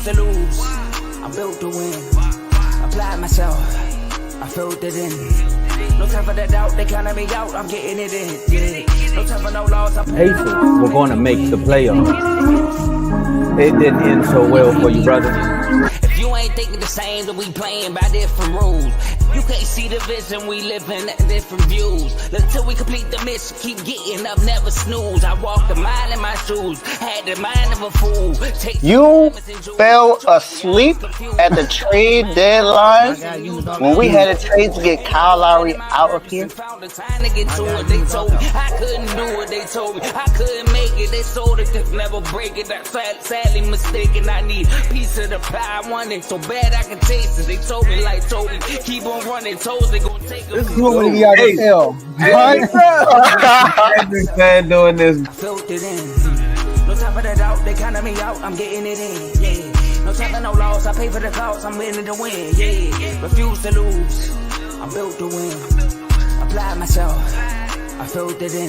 refuse to lose. I'm built to win. Applied myself. I felt it in. No time for the doubt. They counted me out. I'm getting it in. Yeah. No time for no loss. Pacers were going to make the playoffs. It didn't end so well for you, brother. If you ain't thinking the same, then we playing by different rules. You can't see the vision, we living at different views. Until we complete the mission, keep getting up, never snooze. I walked a mile in my shoes, had the mind of a fool. You fell asleep at the trade deadline when we had a trade to get Kyle Lowry out of here. They told me I couldn't do it. They told me I couldn't make it. They sold it, could never break it. That's sadly mistaken. I need a piece of the pie. I want it so bad I can taste it. They told me, like told me, keep on running. Toes they gonna take a You want me to get out of hell? I've been doing this. I felt it in. No time for the doubt. They counted me out. I'm getting it in. Yeah. No time for no loss. I pay for the cost. I'm winning to win. Yeah. Refuse to lose. I'm built to win. Apply myself. I felt it in.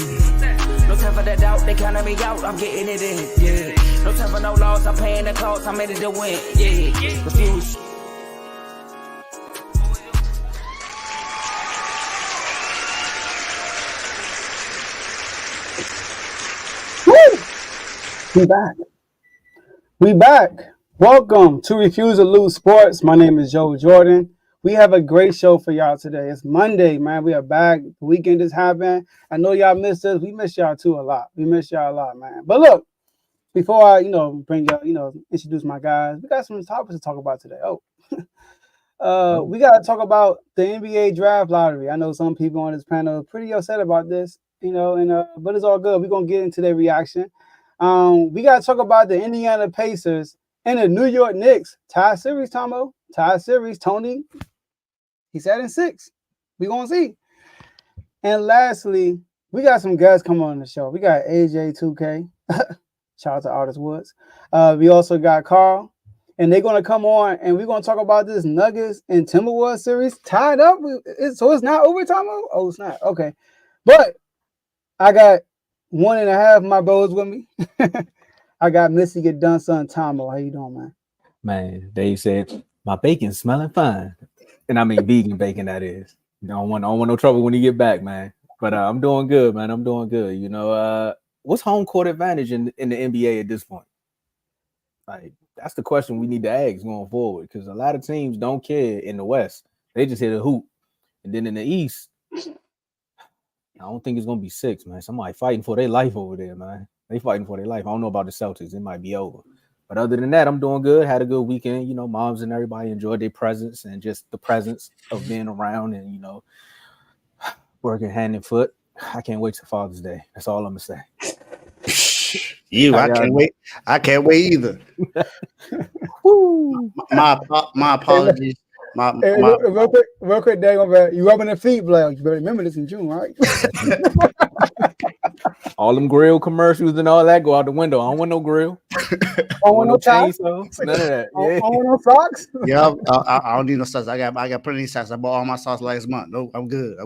No time for the doubt. They counted me out. I'm getting it in. Yeah. No time for no loss. I'm paying the cost. I'm in it to win. Yeah. Refuse. We back. We back. Welcome to Refuse to Lose Sports. My name is Joe Jordan. We have a great show for y'all today. It's Monday, man. We are back. The weekend just happened. I know y'all missed us. We miss y'all too a lot. We miss y'all a lot, man. But look, before I, bring y'all, introduce my guys, we got some topics to talk about today. We got to talk about the NBA draft lottery. I know some people on this panel are pretty upset about this, but it's all good. We're going to get into their reaction. We got to talk about the Indiana Pacers and the New York Knicks tie series, Tomo. Tie series, Tony. He said in 6. We're going to see. And lastly, we got some guests coming on the show. We got AJ2K. Shout out to Artist Woods. We also got Carl. And they're going to come on and we're going to talk about this Nuggets and Timberwolves series tied up. So it's not over, Tomo? Oh, it's not. Okay. But I got 1.5 of my bros with me. I got Missy Get Done Son Tomo. How you doing, man? Man, Dave said, my bacon's smelling fine. And I mean vegan bacon, that is. Don't want no trouble when you get back, man. But I'm doing good, man. I'm doing good. What's home court advantage in the NBA at this point? Like, that's the question we need to ask going forward, because a lot of teams don't care in the West. They just hit a hoop. And then in the East, I don't think it's going to be 6, man. Somebody fighting for their life over there, man. They fighting for their life. I don't know about the Celtics. It might be over. But other than that, I'm doing good. Had a good weekend. Moms and everybody enjoyed their presence and just the presence of being around and, working hand and foot. I can't wait till Father's Day. That's all I'm going to say. I can't wait. I can't wait either. my apologies. Real quick, Dave, you rubbing the feet, Blair. You better remember this in June, right? All them grill commercials and all that go out the window. I don't want no grill. I don't want no socks. None of that. I don't want no socks. Yeah, I don't need no sauce. I got plenty of sauce. I bought all my sauce last month. No, I'm good.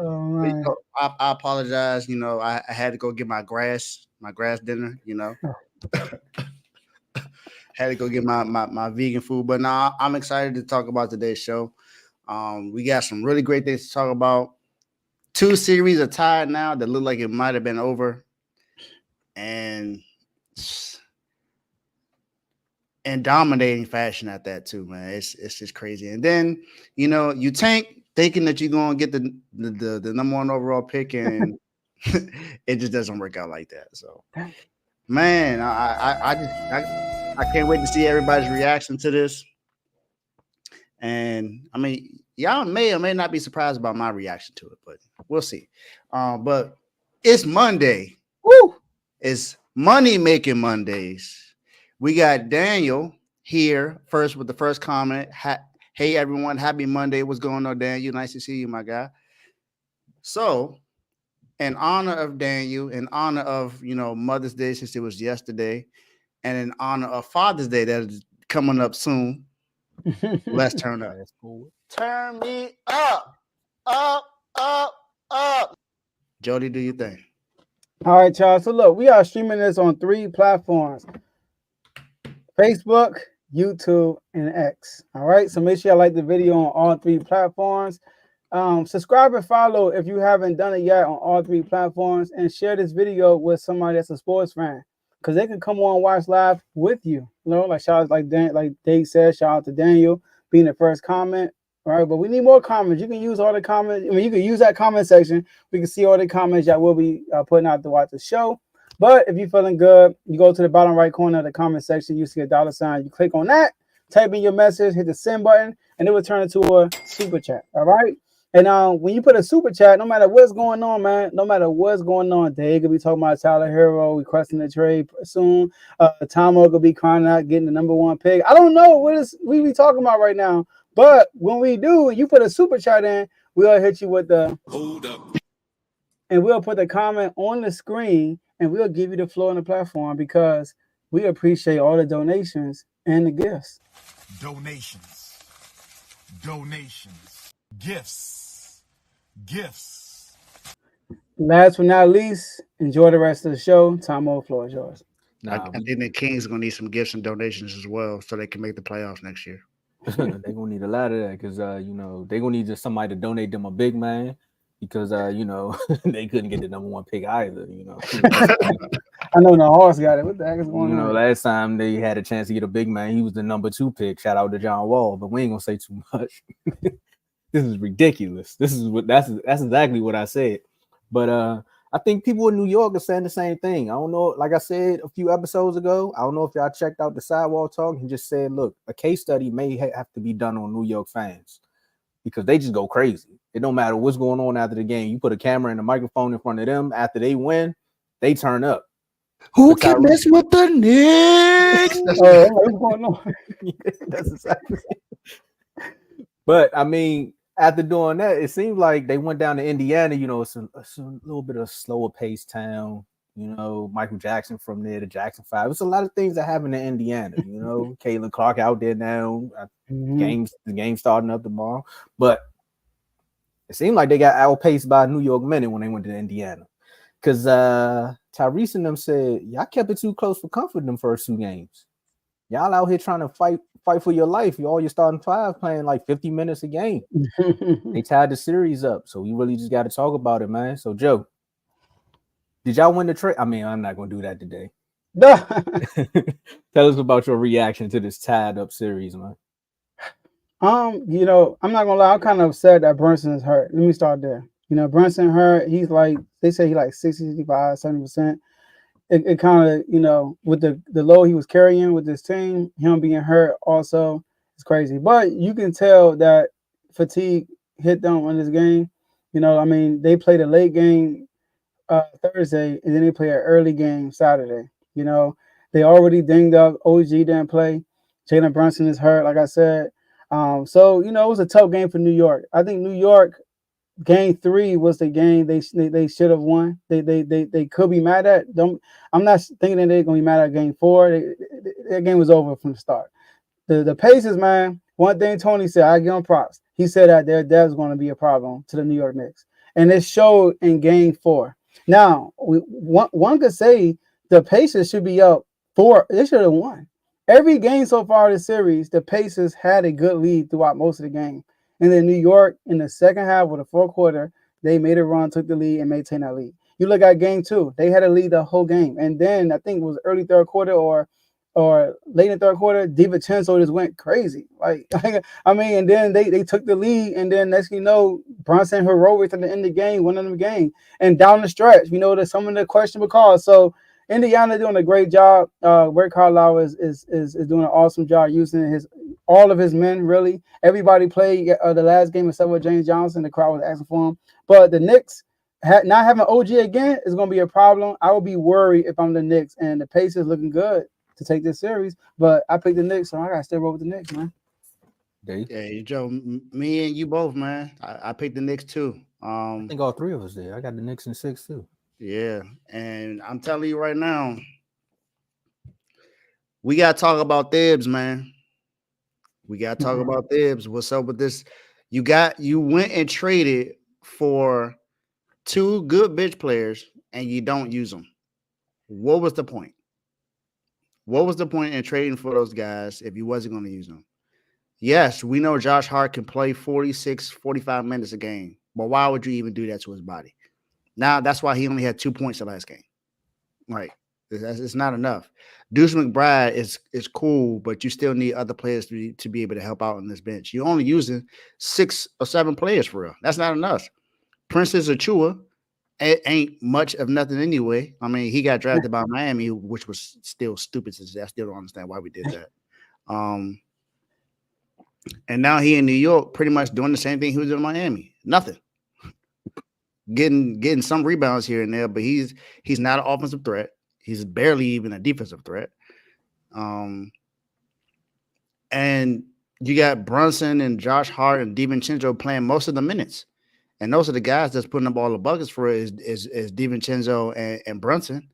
Oh, I apologize. I had to go get my grass dinner. Had to go get my vegan food. But now I'm excited to talk about today's show. We got some really great things to talk about. 2 series are tied now that look like it might have been over. And in dominating fashion at that too, man. It's just crazy. And then, you tank thinking that you're going to get the number 1 overall pick, and it just doesn't work out like that. So, man, I can't wait to see everybody's reaction to this. And I mean, y'all may or may not be surprised about my reaction to it, but we'll see. But it's Monday. Woo! It's Money Making Mondays. We got Daniel here first with the first comment. Hey everyone, happy Monday. What's going on, Daniel? Nice to see you, my guy. So, in honor of Daniel, in honor of Mother's Day, since it was yesterday, and in honor of Father's Day that is coming up soon, let's turn up. That's cool. Turn me up. Jody, do you think? All right, y'all. So look, we are streaming this on 3 platforms. Facebook, YouTube, and X. All right. So make sure you like the video on all 3 platforms. Subscribe and follow if you haven't done it yet on all 3 platforms, and share this video with somebody that's a sports fan, because they can come on and watch live with you. You know, like shout out like Dave said, shout out to Daniel being the first comment. All right, but we need more comments. You can use all the comments. I mean, you can use that comment section. We can see all the comments that we'll be putting out to watch the show. But if you're feeling good, you go to the bottom right corner of the comment section. You see a $sign. You click on that, type in your message, hit the send button, and it will turn into a super chat. All right. And when you put a super chat, no matter what's going on, man, no matter what's going on, Dave could be talking about Tyler Hero requesting the trade soon. Tomo could be crying out getting the #1 pick. I don't know what we be talking about right now. But when we do, you put a super chat in, we'll hit you with the hold up, and we'll put the comment on the screen, and we'll give you the floor on the platform, because we appreciate all the donations and the gifts. Donations, gifts. Last but not least, enjoy the rest of the show. Tomo, floor is yours. I think the Kings are gonna need some gifts and donations as well, so they can make the playoffs next year. They're gonna need a lot of that, because they're gonna need just somebody to donate them a big man, because they couldn't get the #1 pick either. I know the horse got it. What the heck is going on? Last time they had a chance to get a big man, he was the #2 pick. Shout out to John Wall, but we ain't gonna say too much. This is ridiculous. That's exactly what I said. But I think people in New York are saying the same thing. I don't know. Like I said a few episodes ago, I don't know if y'all checked out the Sidewalk Talk. He just said, look, a case study may have to be done on New York fans, because they just go crazy. It don't matter what's going on after the game. You put a camera and a microphone in front of them after they win, they turn up. Who can mess with the Knicks? What's going on? That's exactly. But I mean, after doing that, it seems like they went down to Indiana. It's a little bit of a slower paced town. Michael Jackson from there, the Jackson 5. It's a lot of things that happen in Indiana. Caitlin Clark out there now. The game starting up tomorrow. But it seemed like they got outpaced by New York Minute when they went to Indiana. Because Tyrese and them said, y'all kept it too close for comfort in them first 2 games. Y'all out here trying to fight for your life. All your starting 5 playing like 50 minutes a game. They tied the series up. So we really just got to talk about it, man. So, Joe, did y'all win the trade? I mean, I'm not going to do that today. Tell us about your reaction to this tied up series, man. I'm not gonna lie, I'm kind of upset that Brunson is hurt. Let me start there. Brunson hurt, he's like, they say he like 60, 65, 70%. It kind of, with the load he was carrying with this team, him being hurt also, it's crazy. But you can tell that fatigue hit them on this game. They played a late game Thursday, and then they play an early game Saturday. They already dinged up. OG didn't play. Jalen Brunson is hurt, like I said. So it was a tough game for New York. I think New York game 3 was the game they should have won. They could be mad at. I'm not thinking that they're gonna be mad at game 4. That game was over from the start. The Pacers, man. One thing Tony said, I give him props. He said that their depth is going to be a problem to the New York Knicks, and it showed in game 4. Now, one could say the Pacers should be up 4. They should have won. Every game so far this series, the Pacers had a good lead throughout most of the game. And then New York, in the second half of the 4th quarter, they made a run, took the lead, and maintained that lead. You look at game 2, they had a lead the whole game. And then I think it was early 3rd quarter or late in the 3rd quarter, DiVincenzo just went crazy. And then they took the lead, and then next thing you know, Brunson heroic at the end of the game, winning the game. And down the stretch, there's some of the questionable calls. So Indiana doing a great job. Rick Carlisle is doing an awesome job using all of his men, really. Everybody played the last game except for James Johnson. The crowd was asking for him. But the Knicks, not having OG again is going to be a problem. I would be worried if I'm the Knicks, and the Pacers looking good to take this series. But I picked the Knicks, so I got to stay roll with the Knicks, man. Dave? Yeah, Joe, me and you both, man. I picked the Knicks too. I think all 3 of us did. I got the Knicks in 6 too. Yeah, and I'm telling you right now, we got to talk about Thibs, man. We got to talk about Thibs. What's up with this? You went and traded for 2 good bench players, and you don't use them. What was the point? What was the point in trading for those guys if you wasn't going to use them? Yes, we know Josh Hart can play 46, 45 minutes a game, but why would you even do that to his body? Now, that's why he only had 2 points the last game. Right. It's not enough. Deuce McBride is cool, but you still need other players to be able to help out on this bench. You're only using 6 or 7 players for real. That's not enough. Princess Achua ain't much of nothing anyway. I mean, he got drafted by Miami, which was still stupid. I still don't understand why we did that. And now he in New York, pretty much doing the same thing he was doing in Miami. Nothing. Getting some rebounds here and there, but he's not an offensive threat. He's barely even a defensive threat. And you got Brunson and Josh Hart and DiVincenzo playing most of the minutes. And those are the guys that's putting up all the buckets for it is DiVincenzo and Brunson.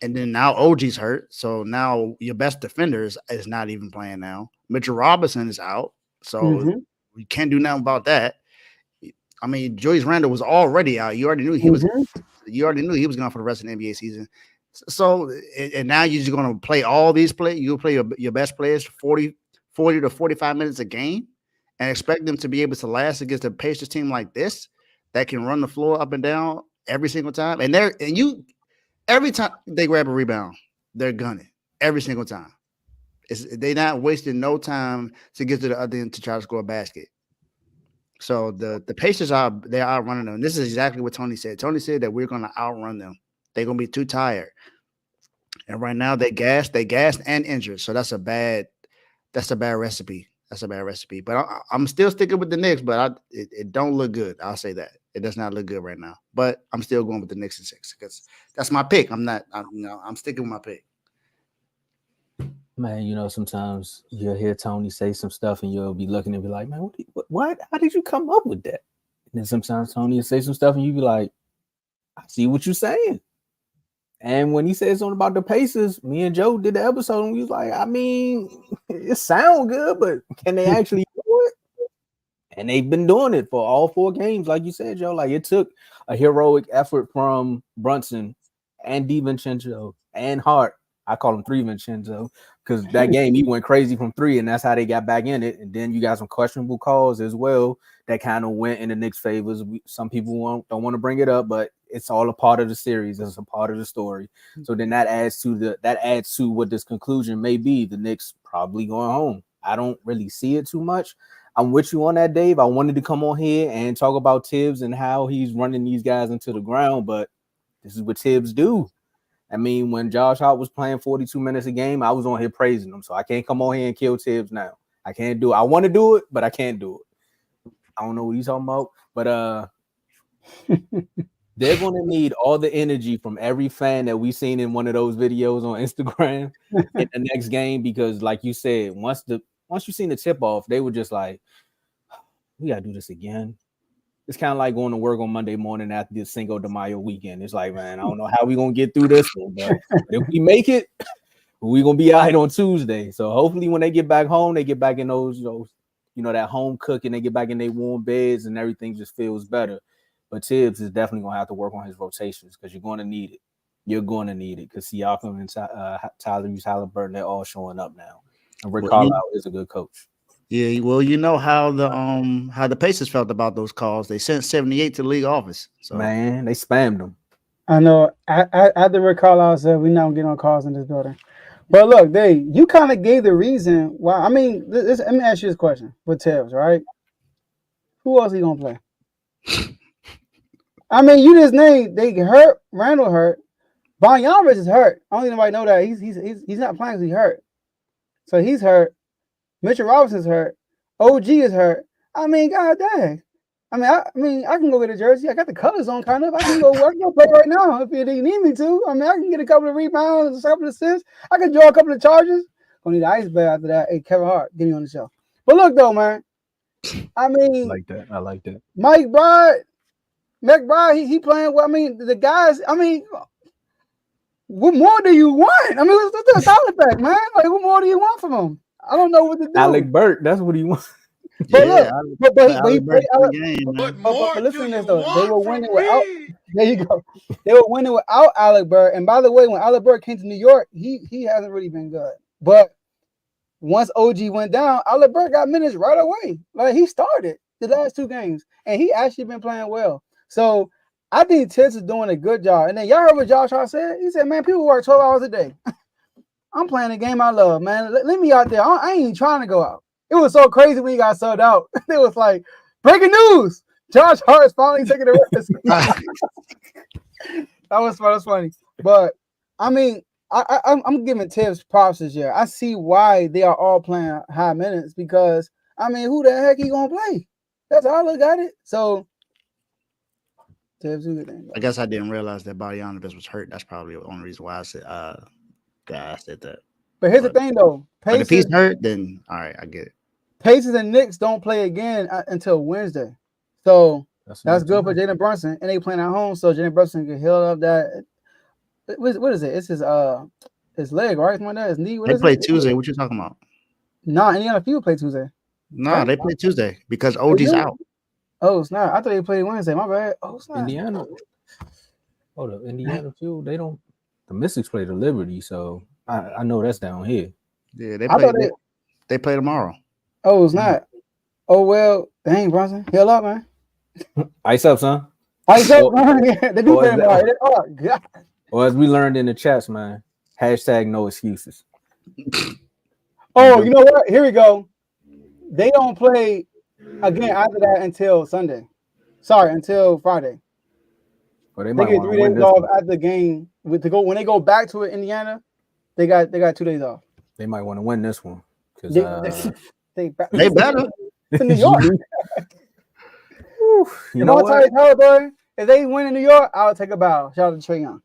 And then now OG's hurt. So now your best defender is not even playing now. Mitchell Robinson is out. So we can't do nothing about that. I mean, Julius Randle was already out. You already knew he was gone for the rest of the NBA season. So and now you're just going to play all these players. You'll play your best players 40 to 45 minutes a game and expect them to be able to last against a Pacers team like this that can run the floor up and down every single time. And every time they grab a rebound, they're gunning every single time. They're not wasting no time to get to the other end to try to score a basket. So the Pacers they're outrunning them. This is exactly what Tony said. Tony said that we're going to outrun them. They're going to be too tired. And right now they gassed and injured. So that's a bad recipe. That's a bad recipe. But I'm still sticking with the Knicks, but it don't look good. I'll say that. It does not look good right now. But I'm still going with the Knicks in 6 because that's my pick. I'm sticking with my pick. Man, sometimes you'll hear Tony say some stuff and you'll be looking and be like, man, what? How did you come up with that? And then sometimes Tony will say some stuff and you be like, I see what you're saying. And when he said something about the Pacers, me and Joe did the episode and we was like, I mean, it sounds good, but can they actually do it? And they've been doing it for all 4 games, like you said, Joe. Like it took a heroic effort from Brunson and DiVincenzo and Hart. I call him 3 Vincenzo because that game he went crazy from 3, and that's how they got back in it. And then you got some questionable calls as well that kind of went in the Knicks' favors. Some people don't want to bring it up, but it's all a part of the series. It's a part of the story. So then that adds to what this conclusion may be. The Knicks probably going home. I don't really see it too much. I'm with you on that, Dave. I wanted to come on here and talk about Tibbs and how he's running these guys into the ground, but this is what Tibbs do. I mean, when Josh Hart was playing 42 minutes a game, I was on here praising him. So I can't come on here and kill Tibbs now. I can't do it. I want to do it, but I can't do it. I don't know what he's talking about. But they're going to need all the energy from every fan that we've seen in one of those videos on Instagram in the next game. Because like you said, once you seen the tip off, they were just like, we got to do this again. It's kind of like going to work on Monday morning after the Cinco de Mayo weekend. It's like, man, I don't know how we're going to get through this one, but if we make it, we're going to be out on Tuesday. So hopefully when they get back home, they get back in those that home cooking, they get back in their warm beds and everything just feels better. But Tibbs is definitely going to have to work on his rotations because you're going to need it. You're going to need it because Siakam and Tyrese Halliburton, they're all showing up now. And Rick Carlisle is a good coach. Yeah, well, you know how the Pacers felt about those calls. They sent 78 to the league office. So man, they spammed them. I know. After Rick Carlisle said we're not gonna get on calls in this building. But look, Dave, you kind of gave the reason why. I mean, let me ask you this question with Tibbs, right? Who else he gonna play? I mean, you just named they hurt. Randall hurt. Bogdanovich is hurt. I don't think anybody know that he's not playing because he's hurt. So he's hurt. Mitchell Robinson's hurt. OG is hurt. I mean, god dang. I can go get a jersey. I got the colors on, kind of. I can go play right now if you need me to. I mean, I can get a couple of rebounds, a couple of assists. I can draw a couple of charges. Gonna need an ice bath after that. Hey, Kevin Hart, get me on the show. But look though, man. I mean, I like that. McBride, he playing well. I mean, the guys. I mean, what more do you want? I mean, let's do a solid back, man. Like, what more do you want from him? I don't know what to do. Alec Burke, that's what he wants. But Yeah, look, but he Alec Burks played in the game, man. but listen to this though. They were winning without. There you go. They were winning without Alec Burks. And by the way, when Alec Burks came to New York, he hasn't really been good. But once OG went down, Alec Burks got minutes right away. Like he started the last 2 games, and he actually been playing well. So I think Tibbs is doing a good job. And then y'all heard what Josh Hart said? He said, "Man, people work 12 hours a day. I'm playing a game I love, man. Let me out there. I ain't even trying to go out." It was so crazy when he got subbed out. It was like breaking news. Josh Hart is finally taking the rest. That was funny. But I mean, I'm giving Tibbs props this year. I see why they are all playing high minutes because I mean, who the heck he gonna play? That's how I look at it. So Tibbs, do your thing. I guess I didn't realize that Bogdanovich was hurt. That's probably the only reason why I said that. But here's the thing, though. But if he's hurt, then all right, I get it. Pacers and Knicks don't play again until Wednesday, so that's good for Jalen Brunson, and they playing at home, so Jalen Brunson can heal up that. What is it? It's his leg, right? Something like that. His knee. They play Tuesday. What you talking about? Nah, Indiana Few play Tuesday. No, they play Tuesday because OG's out. Oh, it's not. I thought they played Wednesday. My bad. Oh, it's not. Indiana. Hold up, Indiana Few. They don't. The Mystics play the Liberty, so I know that's down here. Yeah, they play tomorrow. Oh, it's not. Oh well, dang, Brunson, heal up, man. Ice up, son. Ice up, man. They do play tomorrow. Oh God. Well, as we learned in the chats, man, hashtag no excuses. Oh, you know what? Here we go. They don't play again after that until Sunday. Sorry, until Friday. Well, they get 3 days off at the game. When they go back to Indiana, they got 2 days off. They might want to win this one because they better. It's in New York. You know what? Boy, if they win in New York, I'll take a bow. Shout out to Trae Young.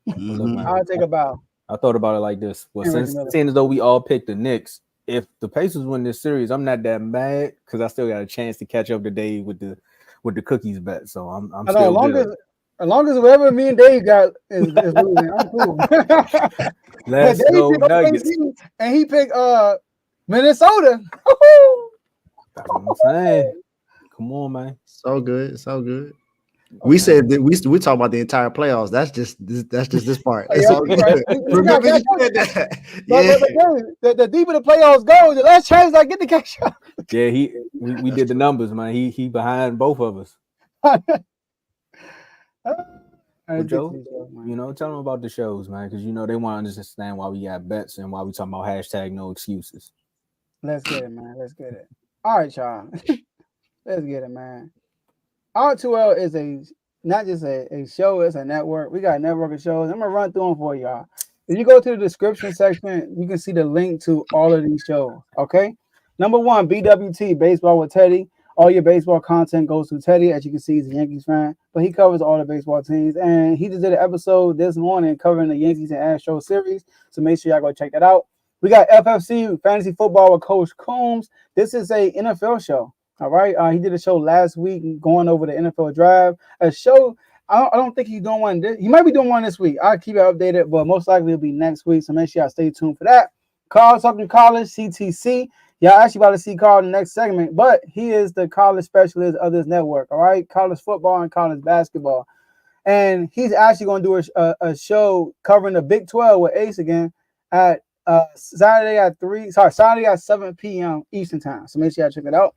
Mm-hmm. I'll take a bow. I thought about it like this. Well, seeing as though we all picked the Knicks, if the Pacers win this series, I'm not that mad because I still got a chance to catch up to Dave with the cookies bet. So I'm still good. As long as whatever me and Dave got is losing, I'm cool. Let's go Nuggets. And he picked Minnesota. That's what I'm saying. Come on, man. So good. Okay. We said that we talk about the entire playoffs. That's just this part. It's all good. Remember you said that. Yeah. The deeper the playoffs go, the less chance I get to catch up. Yeah, we did the numbers, man. He behind both of us. Joe, tell them about the shows, man, because they want to understand why we got bets and why we talking about hashtag no excuses. Let's get it, man. Let's get it. All right, y'all. Let's get it, man. R2L is not just a show, it's a network. We got a network of shows. I'm gonna run through them for y'all. If you go to the description section, you can see the link to all of these shows. Okay. Number 1, BWT, Baseball with Teddy. All your baseball content goes to Teddy. As you can see, he's a Yankees fan, but he covers all the baseball teams. And he just did an episode this morning covering the Yankees and Astros series. So make sure y'all go check that out. We got FFC, Fantasy Football with Coach Coombs. This is a NFL show. All right. He did a show last week going over the NFL draft. A show, I don't think he's doing one. He might be doing one this week. I'll keep it updated, but most likely it'll be next week. So make sure y'all stay tuned for that. Carl talking college, CTC. Y'all actually about to see Carl in the next segment, but he is the college specialist of this network. All right. College football and college basketball. And he's actually going to do a show covering the Big 12 with Ace again at Saturday at 7 p.m. Eastern time. So make sure y'all check it out.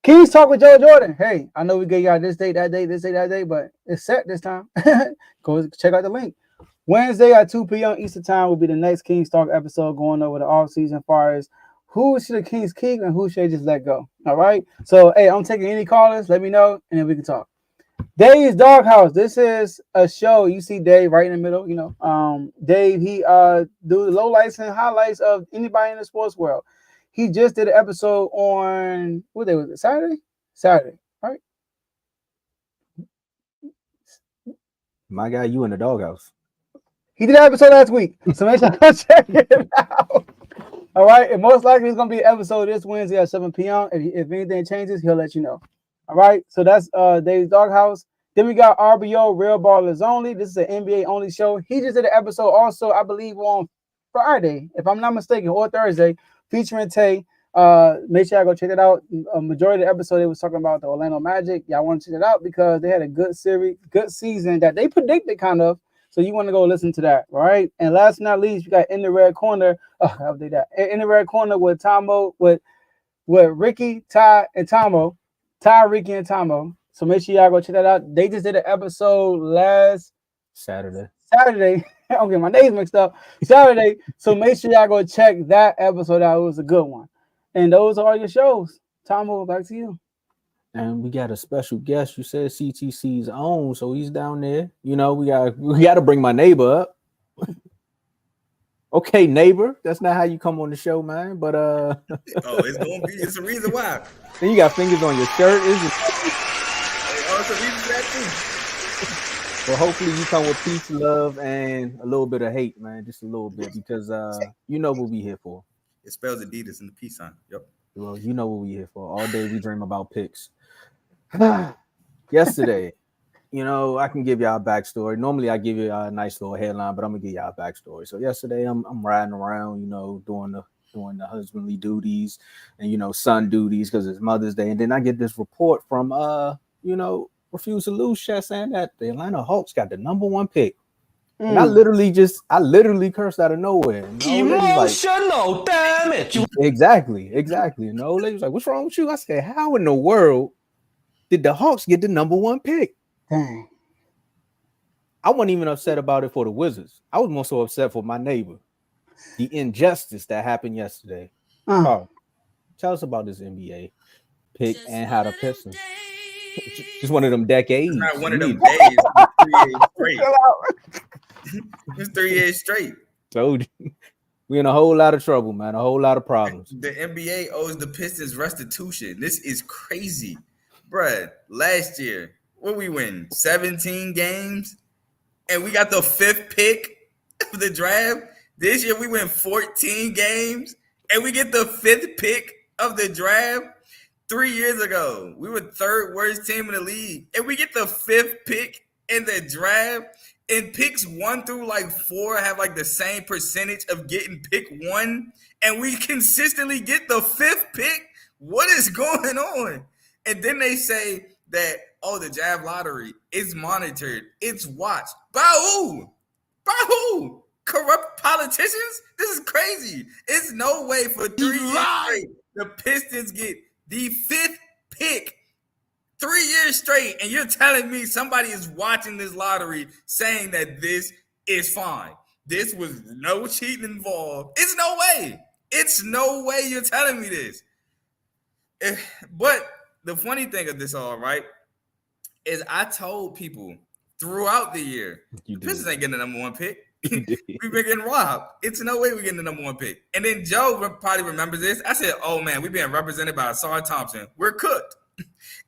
Kings Talk with Joe Jordan. Hey, I know we gave y'all this date, that date, this date, that date, but it's set this time. Go check out the link. Wednesday at 2 p.m. Eastern time will be the next Kings Talk episode going over the offseason as far as who should the Kings keep and who should they just let go. All right. So, hey, I'm taking any callers. Let me know, and then we can talk. Dave's Doghouse. This is a show. You see Dave right in the middle. Dave, he do the lowlights and highlights of anybody in the sports world. He just did an episode on what day was it? Saturday, right? My guy, you in the doghouse. He did an episode last week, so make sure you check it out. All right, and most likely it's gonna be an episode this Wednesday at 7 p.m. If anything changes, he'll let you know. All right, so that's Dave's Doghouse. Then we got RBO, Real Ballers Only. This is an NBA only show. He just did an episode also, I believe, on Friday, if I'm not mistaken, or Thursday, featuring Tay Make sure y'all go check it out. A majority of the episode they was talking about the Orlando Magic. Y'all want to check it out because they had a good series, good season that they predicted kind of. So you want to go listen to that, all right? And last but not least, you got In the Red Corner. Oh, I'll do that. In the Red Corner with Tomo, with Ricky, Ty, and Tomo. Ty, Ricky, and Tomo. So make sure y'all go check that out. They just did an episode last Saturday. I'm getting my names mixed up. Saturday. So make sure y'all go check that episode out. It was a good one. And those are all your shows. Tomo, back to you. And we got a special guest. You said CTC's own, so he's down there. You know, we got to bring my neighbor up. Okay, neighbor. That's not how you come on the show, man. But it's gonna be. It's a reason why. Then you got fingers on your shirt. It's a reason for that too. Well, hopefully you come with peace, love, and a little bit of hate, man. Just a little bit, because you know what we here for. It spells Adidas in the peace sign. Yep. Well, you know what we here for. All day we dream about picks. Yesterday, you know, I can give y'all a backstory. Normally I give you a nice little headline, but I'm gonna give y'all a backstory. So yesterday I'm riding around, you know, doing the husbandly duties and, you know, son duties because it's Mother's Day, and then I get this report from you know, Refuse to Lose chat saying that the Atlanta Hawks got the #1 pick. And I literally cursed out of nowhere. Emotional damage. Exactly. You know, lady was like, "What's wrong with you?" I said, "How in the world did the Hawks get the #1 pick?" Dang. I wasn't even upset about it for the Wizards. I was more so upset for my neighbor. The injustice that happened yesterday. Carl, tell us about this NBA pick and how the Pistons. Just one of them decades. It's not one of them days. 3 years straight. It's 3 years straight. Told you. We in a whole lot of trouble, man. A whole lot of problems. The NBA owes the Pistons restitution. This is crazy. Bruh, last year, what we win? 17 games? And we got the 5th pick of the draft. This year, we win 14 games. And we get the 5th pick of the draft. 3 years ago, we were 3rd worst team in the league. And we get the 5th pick in the draft. And picks 1 through 4 have the same percentage of getting pick 1. And we consistently get the 5th pick. What is going on? And then they say that, the draft lottery is monitored. It's watched. By who? By who? Corrupt politicians? This is crazy. It's no way for 3 years straight the Pistons get the 5th pick 3 years straight, and you're telling me somebody is watching this lottery saying that this is fine. This was no cheating involved. It's no way. It's no way you're telling me this. But the funny thing of this all, right, is I told people throughout the year, Pistons ain't getting the #1 pick. We've been getting robbed. It's no way we're getting the #1 pick. And then Joe probably remembers this. I said, oh, man, we're being represented by Asar Thompson. We're cooked.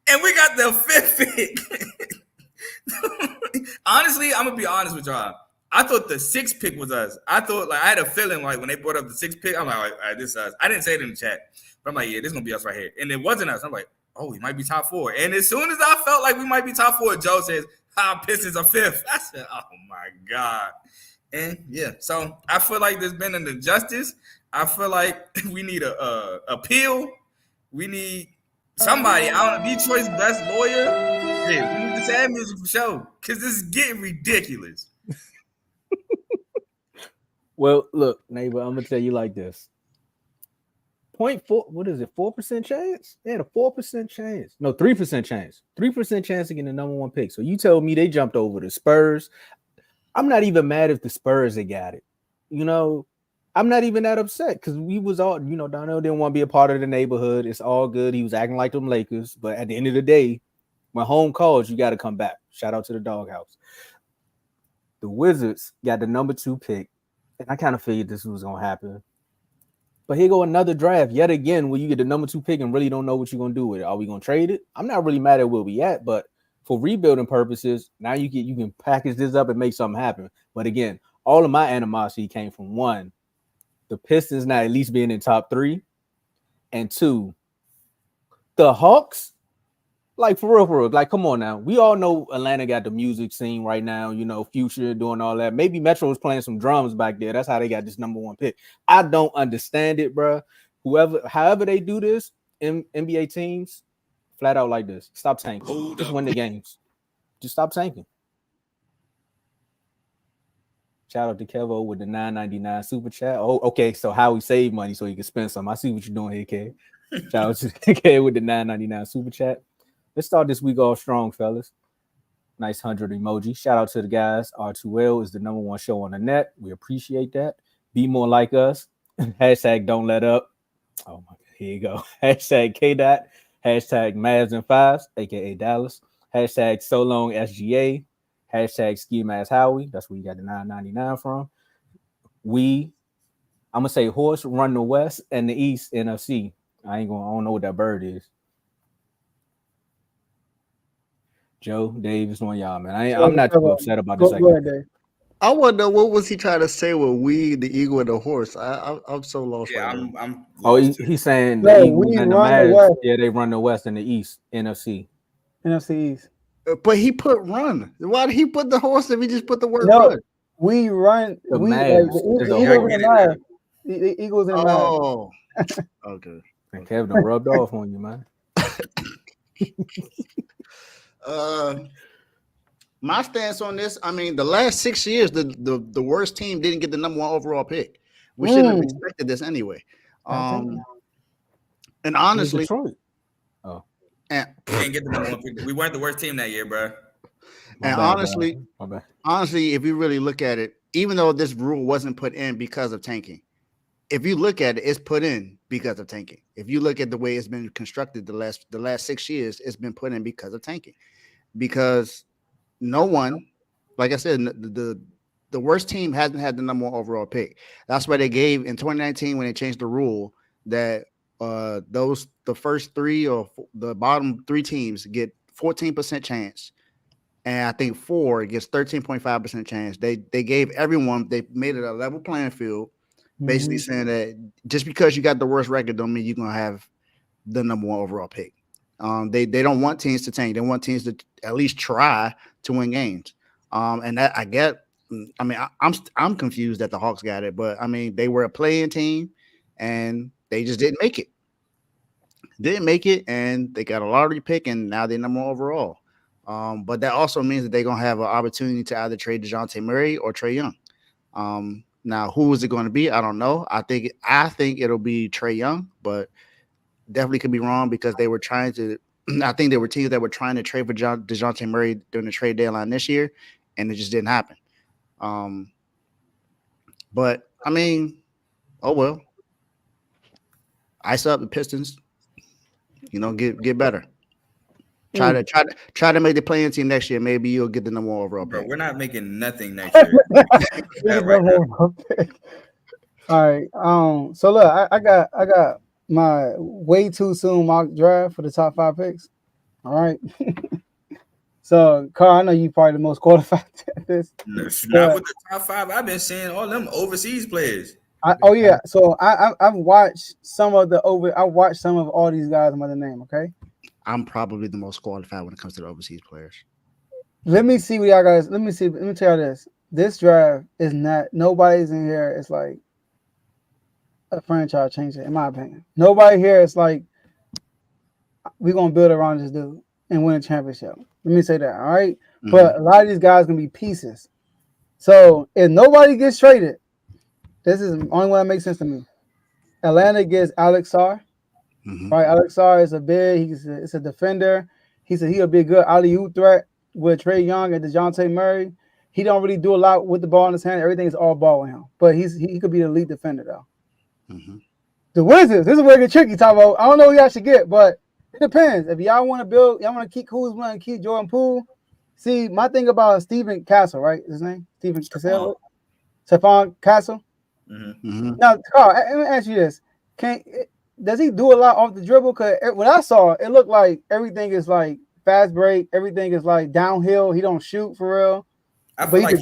And we got the 5th pick. Honestly, I'm going to be honest with y'all. I thought the 6th pick was us. I thought, I had a feeling when they brought up the 6th pick, I'm like, all right, this is us. I didn't say it in the chat. But I'm like, yeah, this is going to be us right here. And it wasn't us. I'm like, oh, we might be top 4. And as soon as I felt like we might be top 4, Joe says, Pistons are 5th. I said, oh, my God. And, yeah, so I feel like there's been an injustice. I feel like we need a appeal. We need somebody, I don't know, Detroit's best lawyer. Yeah, we need the sad music for show because this is getting ridiculous. Well, look, neighbor, I'm gonna tell you like this. 0.4, what is it? 4% chance? They had a 4% chance. No, 3% chance. 3% chance of getting the #1 pick. So you tell me they jumped over the Spurs. I'm not even mad if the Spurs they got it. You know, I'm not even that upset because we was all, you know, Donnell didn't want to be a part of the neighborhood. It's all good. He was acting like them Lakers. But at the end of the day, when home calls, you got to come back. Shout out to the doghouse. The Wizards got the #2 pick. And I kind of figured this was going to happen. But here go another draft yet again where you get the #2 pick and really don't know what you're going to do with it. Are we going to trade it? I'm not really mad at where we at, but for rebuilding purposes, now you can package this up and make something happen. But again, all of my animosity came from 1, the Pistons not at least being in top 3, and 2, the Hawks. For real. Come on now. We all know Atlanta got the music scene right now, you know, Future doing all that. Maybe Metro was playing some drums back there. That's how they got this #1 pick. I don't understand it, bro. however they do this, NBA teams, flat out like this. Stop tanking. Just win the games. Just stop tanking. Shout out to Kevo with the $9.99 super chat. Oh, okay. So how we save money so you can spend some. I see what you're doing here, Kev. Shout out to Kev with the $9.99 super chat. Let's start this week off strong, fellas. Nice 100 emoji. Shout out to the guys. TWolves is the #1 show on the net. We appreciate that. Be more like us. Hashtag don't let up. Oh my God. Here you go. Hashtag KDOT. Hashtag Mavs and Fives, aka Dallas. Hashtag so long SGA. Hashtag ski mask Howie. That's where you got the $9.99 from. I'm gonna say horse run the West and the East NFC. I don't know what that bird is. Joe, Dave, it's on y'all, man. I'm not too upset about this. Go ahead, Dave. I want to know what was he trying to say with we, the eagle, and the horse. I'm so lost. Yeah, right now. I'm. Oh, he's saying No, the Eagles we and the run the Mavs. West. Yeah, they run the West and the East NFC. NFC East. But he put run. Why did he put the horse if he just put the word No, run? we run. The We Mavs. the There's a Eagles horse. and the Mavs. The Eagles and the Mavs. Oh, okay. And Kevin done rubbed off on you, man. My stance on this, I mean, the last 6 years, the worst team didn't get the #1 overall pick. We shouldn't have expected this anyway. And honestly, Detroit. and, Can't get the #1 pick. We weren't the worst team that year, bro. honestly, My bad. honestly, if you really look at it, even though this rule wasn't put in because of tanking, if you look at it, it's put in because of tanking. If you look at the way it's been constructed the last 6 years, it's been put in because of tanking. Because no one, like I said, the worst team hasn't had the #1 overall pick. That's why they gave in 2019 when they changed the rule that the first three or the bottom three teams get 14% chance, and I think 4 gets 13.5% chance. They gave everyone, they made it a level playing field, basically saying that just because you got the worst record don't mean you're gonna have the #1 overall pick. They don't want teams to tank. They want teams to at least try to win games. And that I get. I mean, I'm confused that the Hawks got it, but I mean, they were a playing team, and they just didn't make it. And they got a lottery pick, and now they're #1 overall. But that also means that they're gonna have an opportunity to either trade DeJounte Murray or Trae Young. Now, who is it going to be? I don't know. I think it'll be Trae Young, but definitely could be wrong because they were trying to. I think there were teams that were trying to trade for DeJounte Murray during the trade deadline this year, and it just didn't happen. But I mean, oh well. Ice up the Pistons. Get better. Try to make the playing team next year. Maybe you'll get the #1 overall Bro, pick. we're not making nothing next year. Right now. All right. So look, I got my way too soon mock draft for the top 5 picks. All right. So, Carl, I know you probably the most qualified at this. Not with the top 5. I've been seeing all them overseas players. So I've watched some of all these guys by the name. Okay. I'm probably the most qualified when it comes to the overseas players. Let me see what y'all guys. Let me tell you this. This draft is not. Nobody's in here. It's like a franchise changer, in my opinion. Nobody here is like we're gonna build around this dude and win a championship. Let me say that. All right. Mm-hmm. But a lot of these guys gonna be pieces. So if nobody gets traded, this is the only one that makes sense to me. Atlanta gets Alex Sarr. Mm-hmm. Right, Alex Sarr is a big. He's a defender. He'll be a good alley-oop threat with Trae Young and DeJounte Murray. He don't really do a lot with the ball in his hand. Everything is all ball with him. But he could be the lead defender though. Mm-hmm. The Wizards. This is where it gets tricky, Tomo. I don't know who y'all should get, but it depends. If y'all want to build, y'all want to keep Kuzma and keep Jordan Poole. See, my thing about Stephen Castle, right? His name Stephen Castle, Stephon Castle. Mm-hmm. Mm-hmm. Now, Carl, let me ask you this: does he do a lot off the dribble? Because when I saw it, it looked like everything is like fast break. Everything is like downhill. He don't shoot for real. I feel like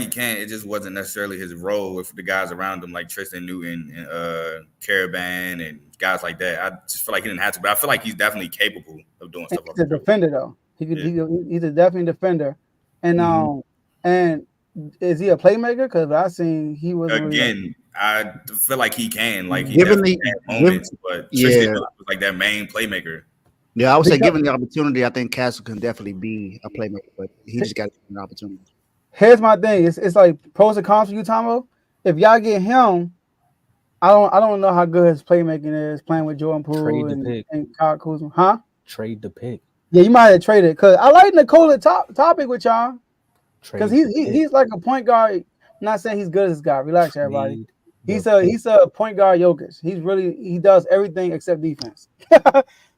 he can. It just wasn't necessarily his role with the guys around him, like Tristan Newton and Caravan and guys like that. I just feel like he didn't have to, but I feel like he's definitely capable of doing stuff. He's a defender, though. He's a definitely defender. And and is he a playmaker? Because I seen he was again. I feel like he can. Like he Given definitely had moments, but Tristan yeah. was like that main playmaker. Yeah, I would say Because- given the opportunity, I think Castle can definitely be a playmaker, but he just got an opportunity. Here's my thing. It's like pros and cons for you, Tomo. If y'all get him, I don't know how good his playmaking is playing with Jordan Trade Poole the pick. and Kyle Kuzma. Huh? Trade the pick. Yeah, you might have traded because I like Nikola topic with y'all because Trade the pick. he's like a point guard. I'm not saying he's good as this guy. Relax, everybody. Trade He's the a point guard Jokic. He does everything except defense.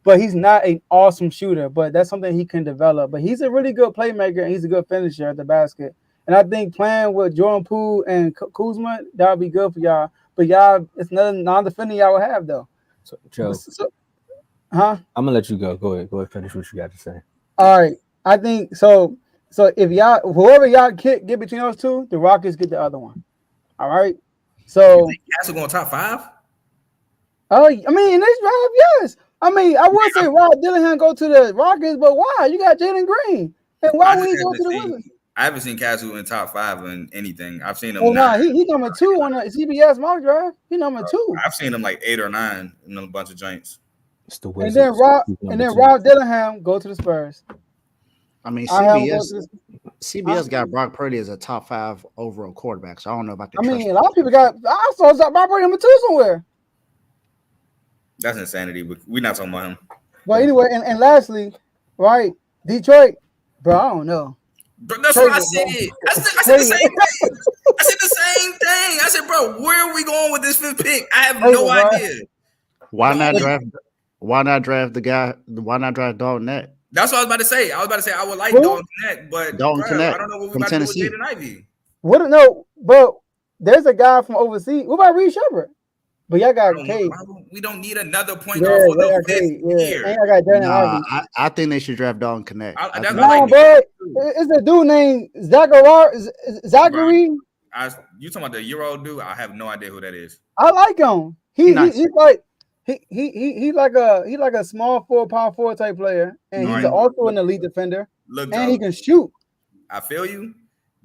But he's not an awesome shooter. But that's something he can develop. But he's a really good playmaker and he's a good finisher at the basket. And I think playing with Jordan Poole and Kuzma, that would be good for y'all. But y'all, it's nothing non-defending y'all would have though. So, Joe, Huh? I'm gonna let you go. Go ahead, finish what you got to say. All right. I think so. So if y'all, whoever y'all get between those two, the Rockets get the other one. All right. So Castle going top 5? I mean, in this draft, yes. I mean, I would say Rod Dillingham go to the Rockets, but why? You got Jalen Green, and why would he go to the Wizards? I haven't seen Castle in top 5 in anything. I've seen him. Oh no, he number 2 on the CBS mock draft. He number 2. I've seen him like 8 or 9 in a bunch of joints. It's the And Wizards. then Rod Dillingham go to the Spurs. I mean, I have him go to the- CBS got Brock Purdy as a top 5 overall quarterback, so I don't know if I can. I mean, a lot of people got. I saw Brock Purdy number 2 somewhere. That's insanity, but we're not talking about him. But anyway, and lastly, right, Detroit, bro, I don't know. But that's what I said. I said the same thing. I said the same thing. I said, bro, where are we going with this 5th pick? I have no idea. Why not draft the guy? Why not draft Dalton Knecht? That's what I was about to say. I would like Dalton Knecht, but Dalton Knecht I don't know what we're from about Tennessee. to do with Jaden Ivey. What? No, bro. There's a guy from overseas. What about Reed Shepard? But y'all got Cade. We don't need another point guard for the 5th year. And I got Darren Ivey. I think they should draft Dalton Knecht. No, bro. It's a dude named Zachary. You talking about the Euro dude? I have no idea who that is. I like him. He's like a small forward, power forward type player, and he's also an elite defender. Look, and he can shoot. I feel you,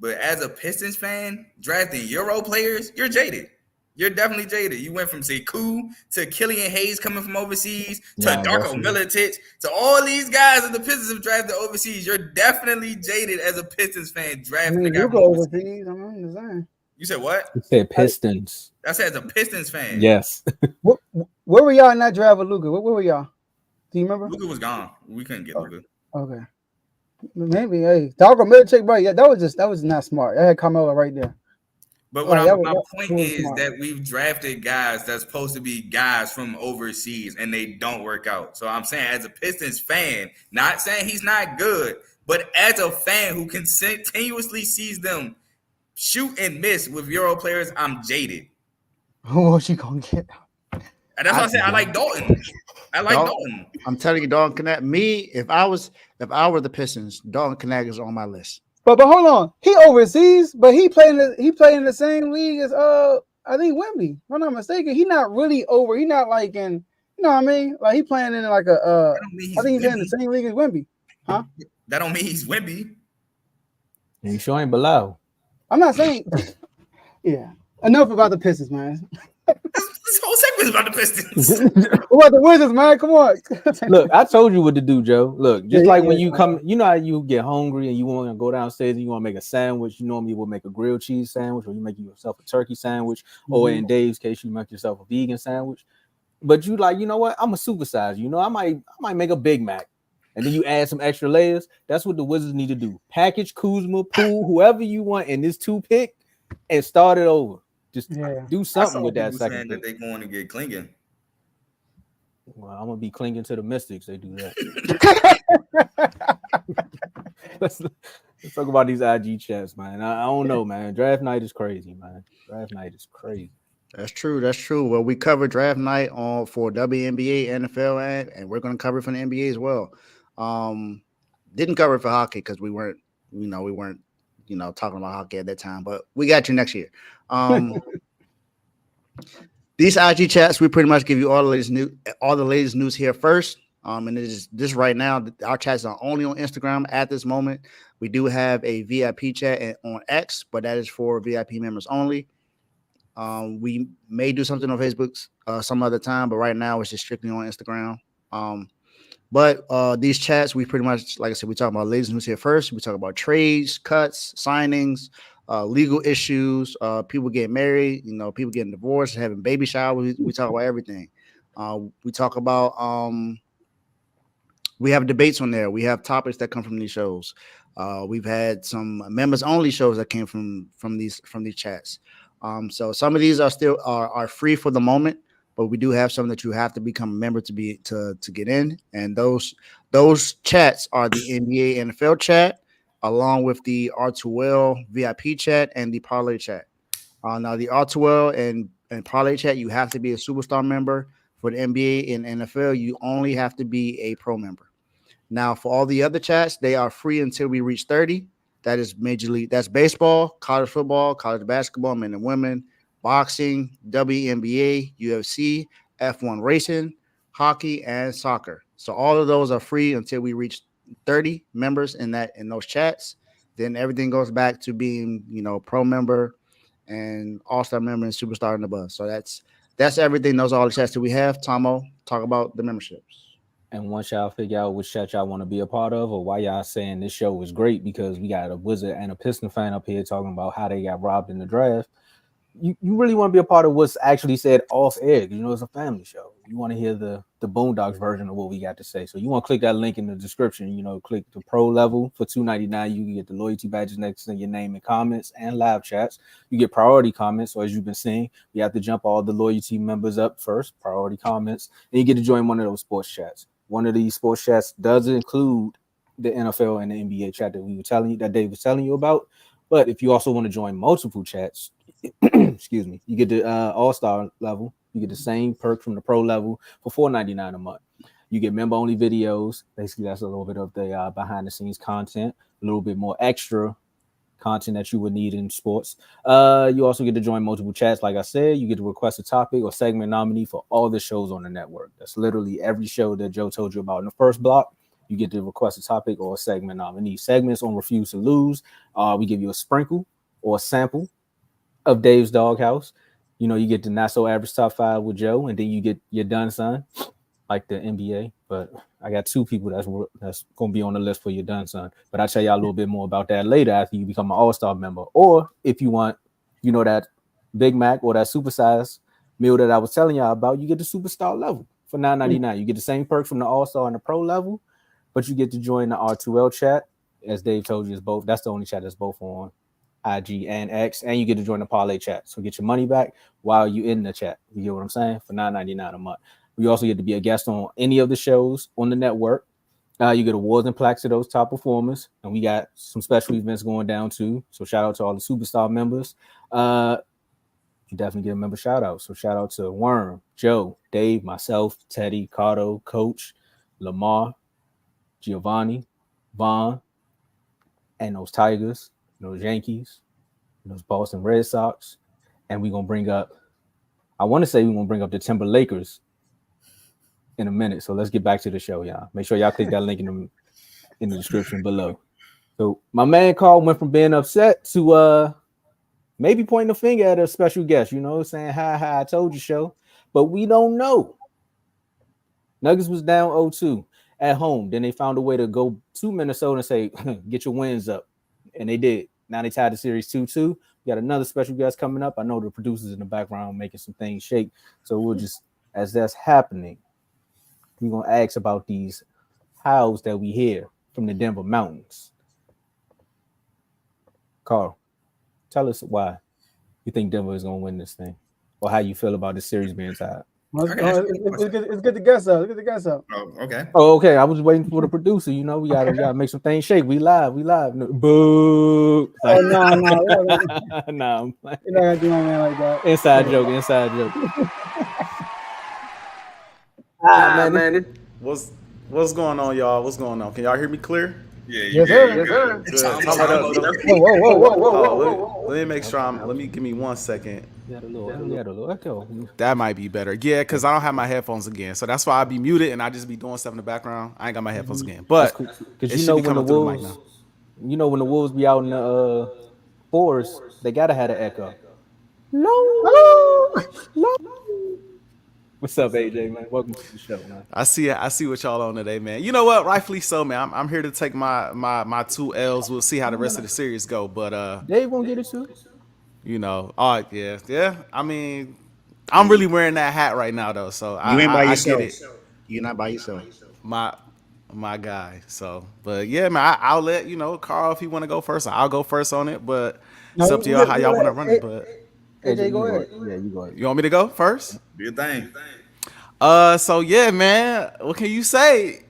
but as a Pistons fan, drafting Euro players, you're jaded. You're definitely jaded. You went from Sekou to Killian Hayes coming from overseas to Darko Milicic to all these guys that the Pistons have drafted overseas. You're definitely jaded as a Pistons fan drafting the guy from overseas. You said what? You said Pistons. I said as a Pistons fan. Yes. Where were y'all in that draft with Luka? Where were y'all? Do you remember? Luka was gone. We couldn't get Luka. Okay. Maybe. Hey, Darko Milicic, bro. Yeah, that was not smart. I had Carmelo right there. But my point is that we've drafted guys that's supposed to be guys from overseas, and they don't work out. So I'm saying, as a Pistons fan, not saying he's not good, but as a fan who continuously sees them shoot and miss with Euro players, I'm jaded. Who else you gonna get? And that's why I said I like Dalton. Dalton. I'm telling you, Dalton Knecht. If I were the Pistons, Dalton Knecht is on my list. But hold on, he overseas, but he played in the same league as I think Wemby. If I'm not mistaken, he's not really over. He's not like in, you know what I mean? Like he playing in like I think he's in the same league as Wemby, huh? That don't mean he's Wemby. You sure ain't below. I'm not saying. Yeah, enough about the Pistons, man. This whole segment is about the Pistons. What about the Wizards, man? Come on. Look, I told you what to do, Joe. Look, just when you come, you know how you get hungry and you want to go downstairs and you want to make a sandwich. You normally will make a grilled cheese sandwich, or you make yourself a turkey sandwich, or in Dave's case, you make yourself a vegan sandwich. But you like, you know what? I'm a supersize. You know, I might make a Big Mac, and then you add some extra layers. That's what the Wizards need to do. Package Kuzma, Poole, whoever you want in this 2 pick, and start it over. Just do something with that second pick. That they're going to get Klingon. Well, I'm gonna be clinging to the Mystics. They do that. let's talk about these IG chats, man. I don't know, man. Draft night is crazy, man. Draft night is crazy. That's true. Well, we covered draft night for WNBA, NFL, and we're going to cover it for the NBA as well. Didn't cover it for hockey because we weren't talking about hockey at that time. But we got you next year. These IG chats, we pretty much give you all the latest news here first. And it is this right now. Our chats are only on Instagram at this moment. We do have a VIP chat on X, but that is for VIP members only. We may do something on Facebook some other time, but right now it's just strictly on Instagram. But these chats, we pretty much, like I said, we talk about ladies who's here first. We talk about trades, cuts, signings, legal issues, people getting married, people getting divorced, having baby showers. We talk about everything. We talk about we have debates on there. We have topics that come from these shows. We've had some members only shows that came from these chats. So some of these are still are free for the moment, but we do have some that you have to become a member to get in. And those chats are the NBA NFL chat, along with the R2L VIP chat and the Parlay chat. Now the R2L and Parlay chat, you have to be a superstar member. For the NBA and NFL, you only have to be a pro member. Now, for all the other chats, they are free until we reach 30. That is Major League. That's baseball, college football, college basketball, men and women, boxing, WNBA, UFC, F1 racing, hockey, and soccer. So all of those are free until we reach 30 members in those chats. Then everything goes back to being, pro member and all-star member and superstar and above. So that's everything. Those are all the chats that we have. Tomo, talk about the memberships. And once y'all figure out which chat y'all want to be a part of, or why y'all saying this show is great, because we got a Wizard and a Piston fan up here talking about how they got robbed in the draft. You really want to be a part of what's actually said off air. It's a family show. You want to hear the Boondocks version of what we got to say. So you want to click that link in the description. Click the pro level for $2.99. You can get the loyalty badges next to your name and comments and live chats. You get priority comments. So as you've been seeing, we have to jump all the loyalty members up first, priority comments, and you get to join one of those sports chats. One of these sports chats does include the NFL and the NBA chat that Dave was telling you about. But if you also want to join multiple chats, excuse me, you get the all-star level. You get the same perk from the pro level for $4.99 a month. You get member-only videos. Basically, that's a little bit of the behind-the-scenes content, a little bit more extra content that you would need in sports. You also get to join multiple chats. Like I said, you get to request a topic or segment nominee for all the shows on the network. That's literally every show that Joe told you about in the first block. You get to request a topic or a segment nominee. Segments on Refuse to Lose. We give you a sprinkle or a sample of Dave's Doghouse. You get the not so average top 5 with Joe, and then you get your done son, like the NBA. But I got 2 people that's going to be on the list for your done son. But I'll tell y'all a little bit more about that later after you become an all-star member. Or if you want, that Big Mac or that supersized meal that I was telling y'all about, you get the superstar level for $9.99. You get the same perks from the all-star and the pro level, but you get to join the R2L chat. As Dave told you, that's the only chat that's both on IG and X, and you get to join the parlay chat. So get your money back while you in the chat. You get what I'm saying? For $9.99 a month. We also get to be a guest on any of the shows on the network. You get awards and plaques to those top performers, and we got some special events going down too. So shout out to all the superstar members. You definitely get a member shout out. So shout out to Worm, Joe, Dave, myself, Teddy, Cardo, Coach, Lamar, Giovanni, Vaughn, and those Tigers, those Yankees, those Boston Red Sox. And we're going to bring up, I want to say we're going to bring up the Timber Lakers in a minute. So let's get back to the show, y'all. Make sure y'all click that link in the description below. So my man Carl went from being upset to maybe pointing a finger at a special guest, saying, hi, I told you so. But we don't know. Nuggets was down 0-2 at home. Then they found a way to go to Minnesota and say, get your wins up. And they did. Now they tied the series 2-2. We got another special guest coming up. I know the producers in the background making some things shake. So we'll just, as that's happening, we're going to ask about these howls that we hear from the Denver Mountains. Carl, tell us why you think Denver is going to win this thing, or how you feel about the series being tied. It's good to guess up. Oh, okay. Oh, okay. I was waiting for the producer. We gotta make some things shake. We live. Boo. Like, no. Nah, I'm playing. You're not gonna do my man like that. Inside joke. Man. What's going on, y'all? What's going on? Can y'all hear me clear? Yeah, Yes, sir. Good. Whoa. Let me make sure give me 1 second. You had a little echo. That might be better. Yeah, because I don't have my headphones again. So that's why I be muted and I just be doing stuff in the background. I ain't got my headphones again. But because when the Wolves be out in the forest, they gotta have an echo. What's up, AJ, man? Welcome to the show, man. I see what y'all on today, man. You know what? Rightfully so, man. I'm here to take my 2 L's. We'll see how the rest of the series go. But Dave won't get it too. you know, yeah. I mean, I'm really wearing that hat right now though, so You ain't by I yourself. get it. You're not by yourself. My guy. So, but yeah, man, I'll let you know Carl if he want to go first. I'll go first on it, but it's up to y'all how y'all want to run it. But AJ, go ahead. Yeah, you go ahead. you want me to go first? Do your thing. So yeah, man, what can you say?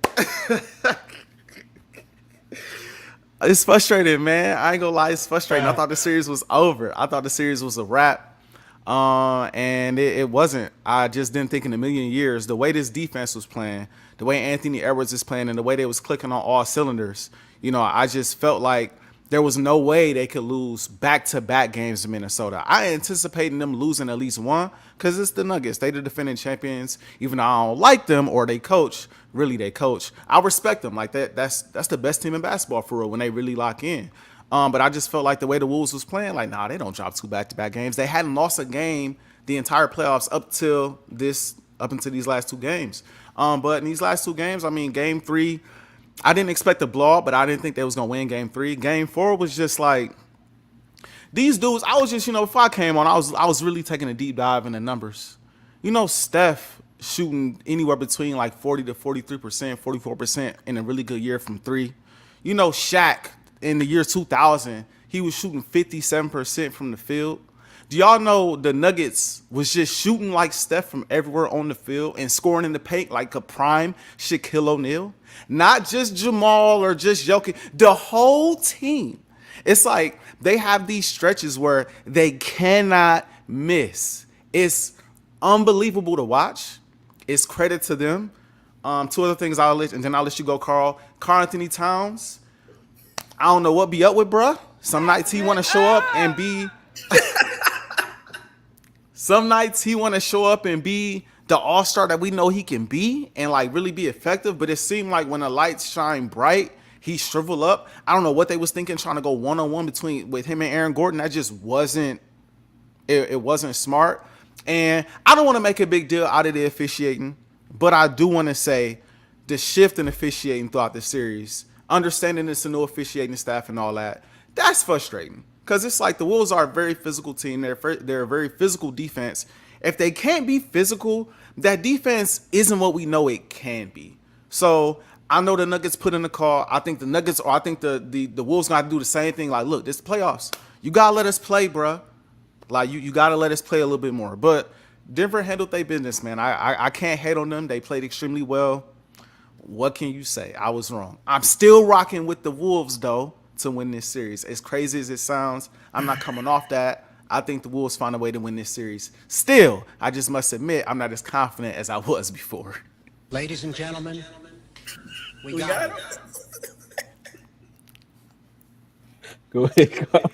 It's frustrating, man. I ain't gonna lie, it's frustrating. I thought the series was over. I thought the series was a wrap. And it wasn't. I just didn't think in a million years the way this defense was playing, the way Anthony Edwards is playing, and the way they was clicking on all cylinders. You know, I just felt like there was no way they could lose back-to-back games to Minnesota. I anticipating them losing at least one because it's the Nuggets. They the defending champions. Even though I don't like them or they coach, really they coach. I respect them. Like that's the best team in basketball for real when they really lock in. But I just felt like the way the Wolves was playing, like, nah, they don't drop 2 back-to-back games. They hadn't lost a game the entire playoffs up until these last 2 games. But in these last 2 games, I mean, game 3, I didn't expect a blowout, but I didn't think they was gonna win game 3. Game 4 was just like these dudes. I was just, before I came on, I was really taking a deep dive in the numbers. Steph shooting anywhere between like 40 to 43%, 44% in a really good year from 3. Shaq in the year 2000, he was shooting 57% from the field. Do y'all know the Nuggets was just shooting like Steph from everywhere on the field and scoring in the paint like a prime Shaquille O'Neal? Not just Jamal or just Jokic, the whole team. It's like they have these stretches where they cannot miss. It's unbelievable to watch. It's credit to them. 2 other things I'll let you go, Carl. Karl Anthony Towns. I don't know what be up with, bruh. Some nights he want to show up and be. Some nights he want to show up and be the all-star that we know he can be and like really be effective. But it seemed like when the lights shine bright, he shrivel up. I don't know what they was thinking, trying to go one-on-one with him and Aaron Gordon. That just wasn't. It wasn't smart. And I don't want to make a big deal out of the officiating, but I do want to say the shift in officiating throughout the series. Understanding it's a new officiating staff and all that, that's frustrating. Because it's like the Wolves are a very physical team. They're a very physical defense. If they can't be physical, that defense isn't what we know it can be. So I know the Nuggets put in the call. I think the Nuggets, or I think the Wolves got to do the same thing. Like, look, this is playoffs. You got to let us play, bruh. Like, you got to let us play a little bit more. But Denver handled their business, man. I can't hate on them. They played extremely well. What can you say? I was wrong. I'm still rocking with the Wolves, though, to win this series. As crazy as it sounds, I'm not coming off that. I think the Wolves find a way to win this series. Still, I just must admit, I'm not as confident as I was before. Ladies and gentlemen, we got it. Go ahead, Carl.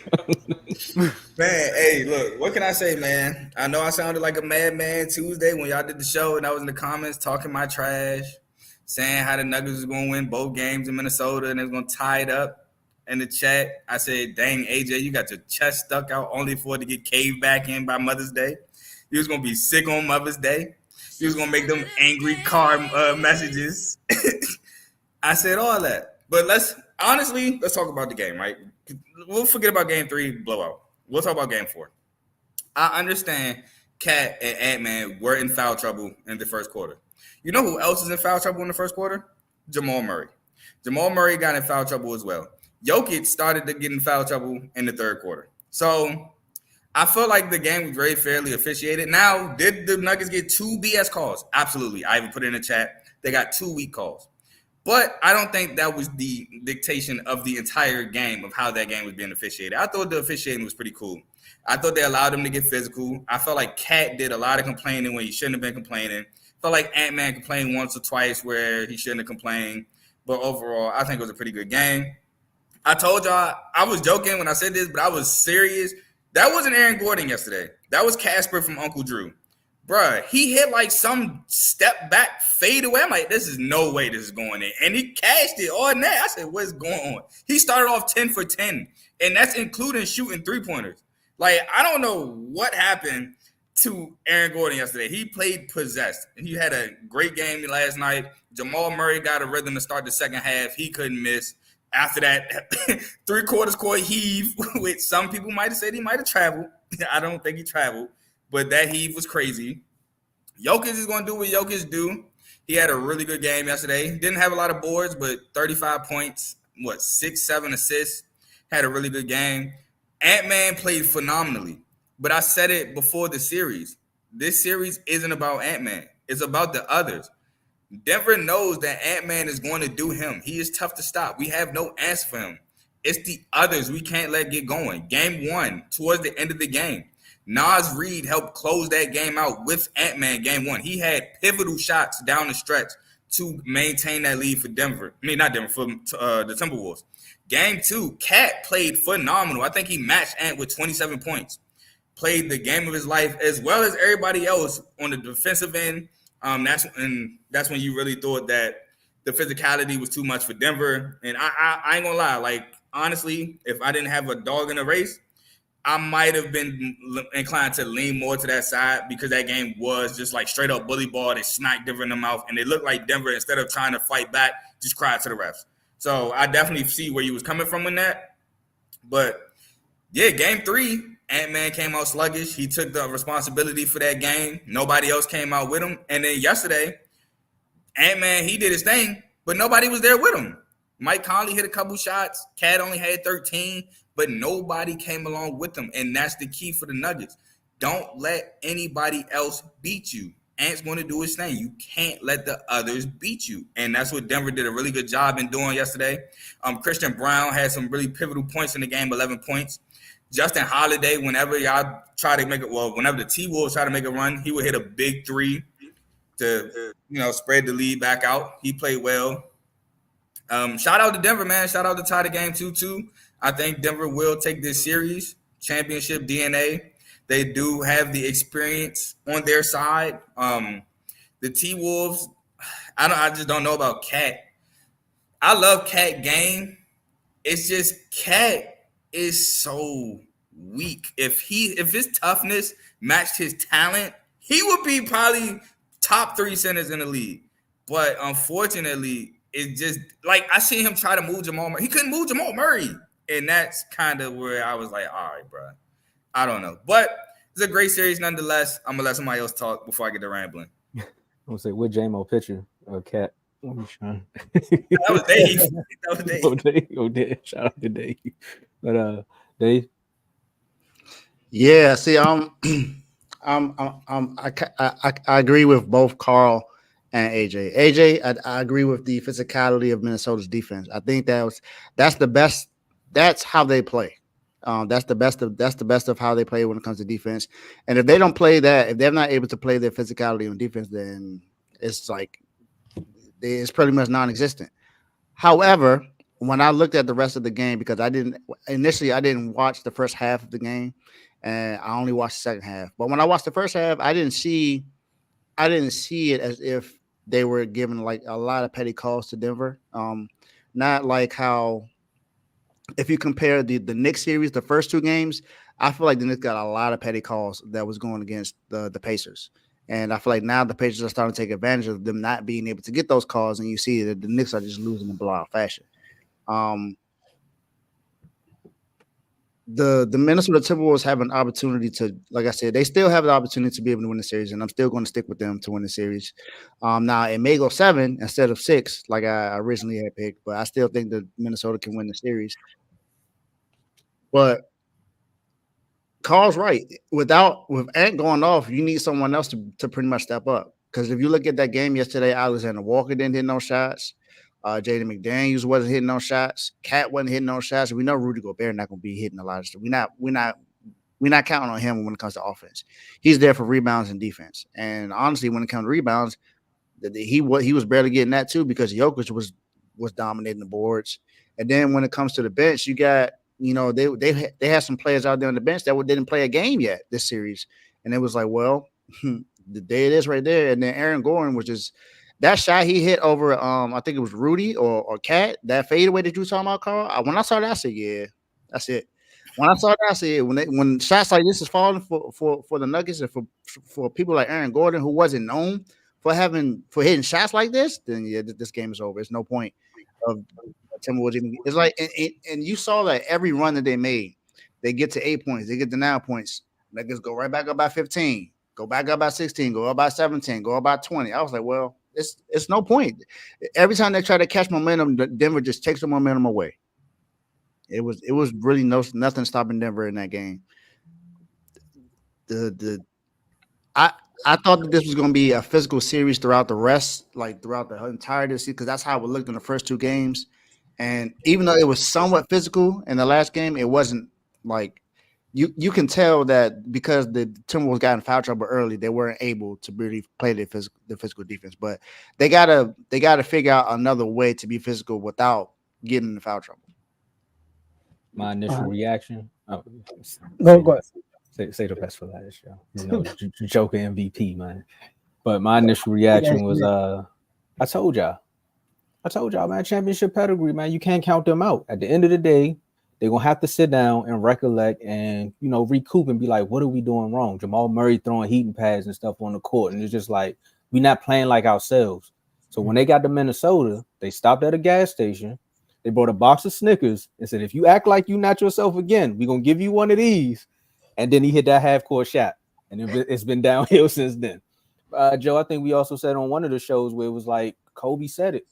Man, hey, look, what can I say, man? I know I sounded like a madman Tuesday when y'all did the show and I was in the comments talking my trash, saying how the Nuggets was going to win both games in Minnesota and they was going to tie it up in the chat. I said, dang, AJ, you got your chest stuck out only for it to get caved back in by Mother's Day. You was going to be sick on Mother's Day. You was going to make them angry car messages. I said all that. But let's talk about the game, right? We'll forget about game 3 blowout. We'll talk about game 4. I understand Cat and Ant-Man were in foul trouble in the first quarter. You know who else is in foul trouble in the first quarter? Jamal Murray. Jamal Murray got in foul trouble as well. Jokic started to get in foul trouble in the third quarter. So I feel like the game was very fairly officiated. Now, did the Nuggets get 2 BS calls? Absolutely. I even put it in the chat. They got 2 weak calls. But I don't think that was the dictation of the entire game of how that game was being officiated. I thought the officiating was pretty cool. I thought they allowed them to get physical. I felt like Cat did a lot of complaining when he shouldn't have been complaining. Felt like Ant-Man complained once or twice where he shouldn't have complained. But overall, I think it was a pretty good game. I told y'all, I was joking when I said this, but I was serious. That wasn't Aaron Gordon yesterday. That was Casper from Uncle Drew. Bruh, he hit like some step back fade away. I'm like, this is no way this is going in. And he cashed it all net. I said, what's going on? He started off 10 for 10, and that's including shooting 3-pointers. Like, I don't know what happened to Aaron Gordon yesterday. He played possessed, and he had a great game last night. Jamal Murray got a rhythm to start the second half. He couldn't miss. After that, 3/4 court heave, which some people might have said he might have traveled. I don't think he traveled, but that heave was crazy. Jokic is going to do what Jokic do. He had a really good game yesterday. Didn't have a lot of boards, but 35 points, 6, 7 assists. Had a really good game. Ant-Man played phenomenally. But I said it before the series. This series isn't about Ant-Man. It's about the others. Denver knows that Ant-Man is going to do him. He is tough to stop. We have no answer for him. It's the others we can't let get going. Game 1, towards the end of the game, Naz Reid helped close that game out with Ant-Man game 1. He had pivotal shots down the stretch to maintain that lead for Denver. I mean, not Denver, for the Timberwolves. Game 2, Cat played phenomenal. I think he matched Ant with 27 points. Played the game of his life, as well as everybody else on the defensive end. That's when you really thought that the physicality was too much for Denver. And I ain't gonna lie, like, honestly, if I didn't have a dog in the race, I might have been inclined to lean more to that side, because that game was just like straight up bully ball. They smacked Denver in the mouth, and it looked like Denver, instead of trying to fight back, just cried to the refs. So I definitely see where you was coming from in that. But yeah, game 3, Ant-Man came out sluggish. He took the responsibility for that game. Nobody else came out with him. And then yesterday, Ant-Man, he did his thing, but nobody was there with him. Mike Conley hit a couple shots. Cat only had 13, but nobody came along with him. And that's the key for the Nuggets. Don't let anybody else beat you. Ant's going to do his thing. You can't let the others beat you. And that's what Denver did a really good job in doing yesterday. Christian Brown had some really pivotal points in the game, 11 points. Justin Holiday, whenever y'all try to make it, whenever the TWolves try to make a run, he would hit a big 3 to, spread the lead back out. He played well. Shout out to Denver, man. Shout out to tie the game 2-2. I think Denver will take this series. Championship DNA. They do have the experience on their side. The T-Wolves, I just don't know about Cat. I love Cat game. It's just Cat is so weak. If his toughness matched his talent, he would be probably top 3 centers in the league. But unfortunately, it's just like I see him try to move Jamal Murray. He couldn't move Jamal Murray. And that's kind of where I was like, all right, bro. I don't know. But it's a great series nonetheless. I'm going to let somebody else talk before I get to rambling. I'm going to say, what J-Mo picture? Cat. That was Dave. That was Dave. Dave. Shout out to Dave. But Dave. Yeah, see, I agree with both Carl and AJ. AJ, I agree with the physicality of Minnesota's defense. I think that's the best. That's how they play. That's the best of how they play when it comes to defense. And if they don't play that, if they're not able to play their physicality on defense, then it's like it's pretty much non-existent. However, when I looked at the rest of the game, because I didn't watch the first half of the game, and I only watched the second half. But when I watched the first half, I didn't see it as if they were giving like a lot of petty calls to Denver. Not like how, if you compare the Knicks series, the first 2 games, I feel like the Knicks got a lot of petty calls that was going against the Pacers. And I feel like now the Pacers are starting to take advantage of them not being able to get those calls, and you see that the Knicks are just losing in blowout fashion. The Minnesota Timberwolves have an opportunity to, like I said, they still have the opportunity to be able to win the series, and I'm still going to stick with them to win the series. Now it may go 7 instead of 6, like I originally had picked, but I still think that Minnesota can win the series. But Carl's right. With Ant going off, you need someone else to pretty much step up. Because if you look at that game yesterday, Alexander Walker didn't hit no shots. Jaden McDaniels wasn't hitting no shots. Cat wasn't hitting no shots. We know Rudy Gobert not going to be hitting a lot of stuff. We're not counting on him when it comes to offense. He's there for rebounds and defense. And honestly, when it comes to rebounds, he was barely getting that too, because Jokic was dominating the boards. And then when it comes to the bench, you got, they had some players out there on the bench that didn't play a game yet this series. And it was like, well, there it is right there. And then Aaron Gordon was just – that shot he hit over, I think it was Rudy or Cat, that fadeaway that you were talking about, Carl. When I saw that, I said, yeah, that's it. When I saw that, I said when shots like this is falling for the Nuggets and for people like Aaron Gordon, who wasn't known for hitting shots like this, then yeah, this game is over. There's no point of Timberwolves even. It's like and you saw that every run that they made, they get to 8 points, they get to 9 points, Nuggets go right back up by 15, go back up by 16, go up by 17, go up by 20. I was like, well, it's no point. Every time they try to catch momentum, Denver just takes the momentum away. It was really nothing stopping Denver in that game. I thought that this was going to be a physical series throughout the entirety of the season, because that's how it looked in the first 2 games. And even though it was somewhat physical in the last game, it wasn't like you can tell that because the Timberwolves got in foul trouble early, they weren't able to really play the physical defense. But they gotta figure out another way to be physical without getting in foul trouble. My initial reaction. Oh, Go ahead. Say the best for last, yo. You know, Joker MVP, man. But my initial reaction was, I told y'all, man, championship pedigree, man. You can't count them out. At the end of the day, they're gonna have to sit down and recollect and recoup and be like, what are we doing wrong? Jamal Murray throwing heating pads and stuff on the court, and it's just like we're not playing like ourselves. So when they got to Minnesota, they stopped at a gas station. They brought a box of Snickers and said, if you act like you not yourself again, we're going to give you one of these. And then he hit that half-court shot. And it's been downhill since then. Joe, I think we also said on one of the shows where it was like, Kobe said it.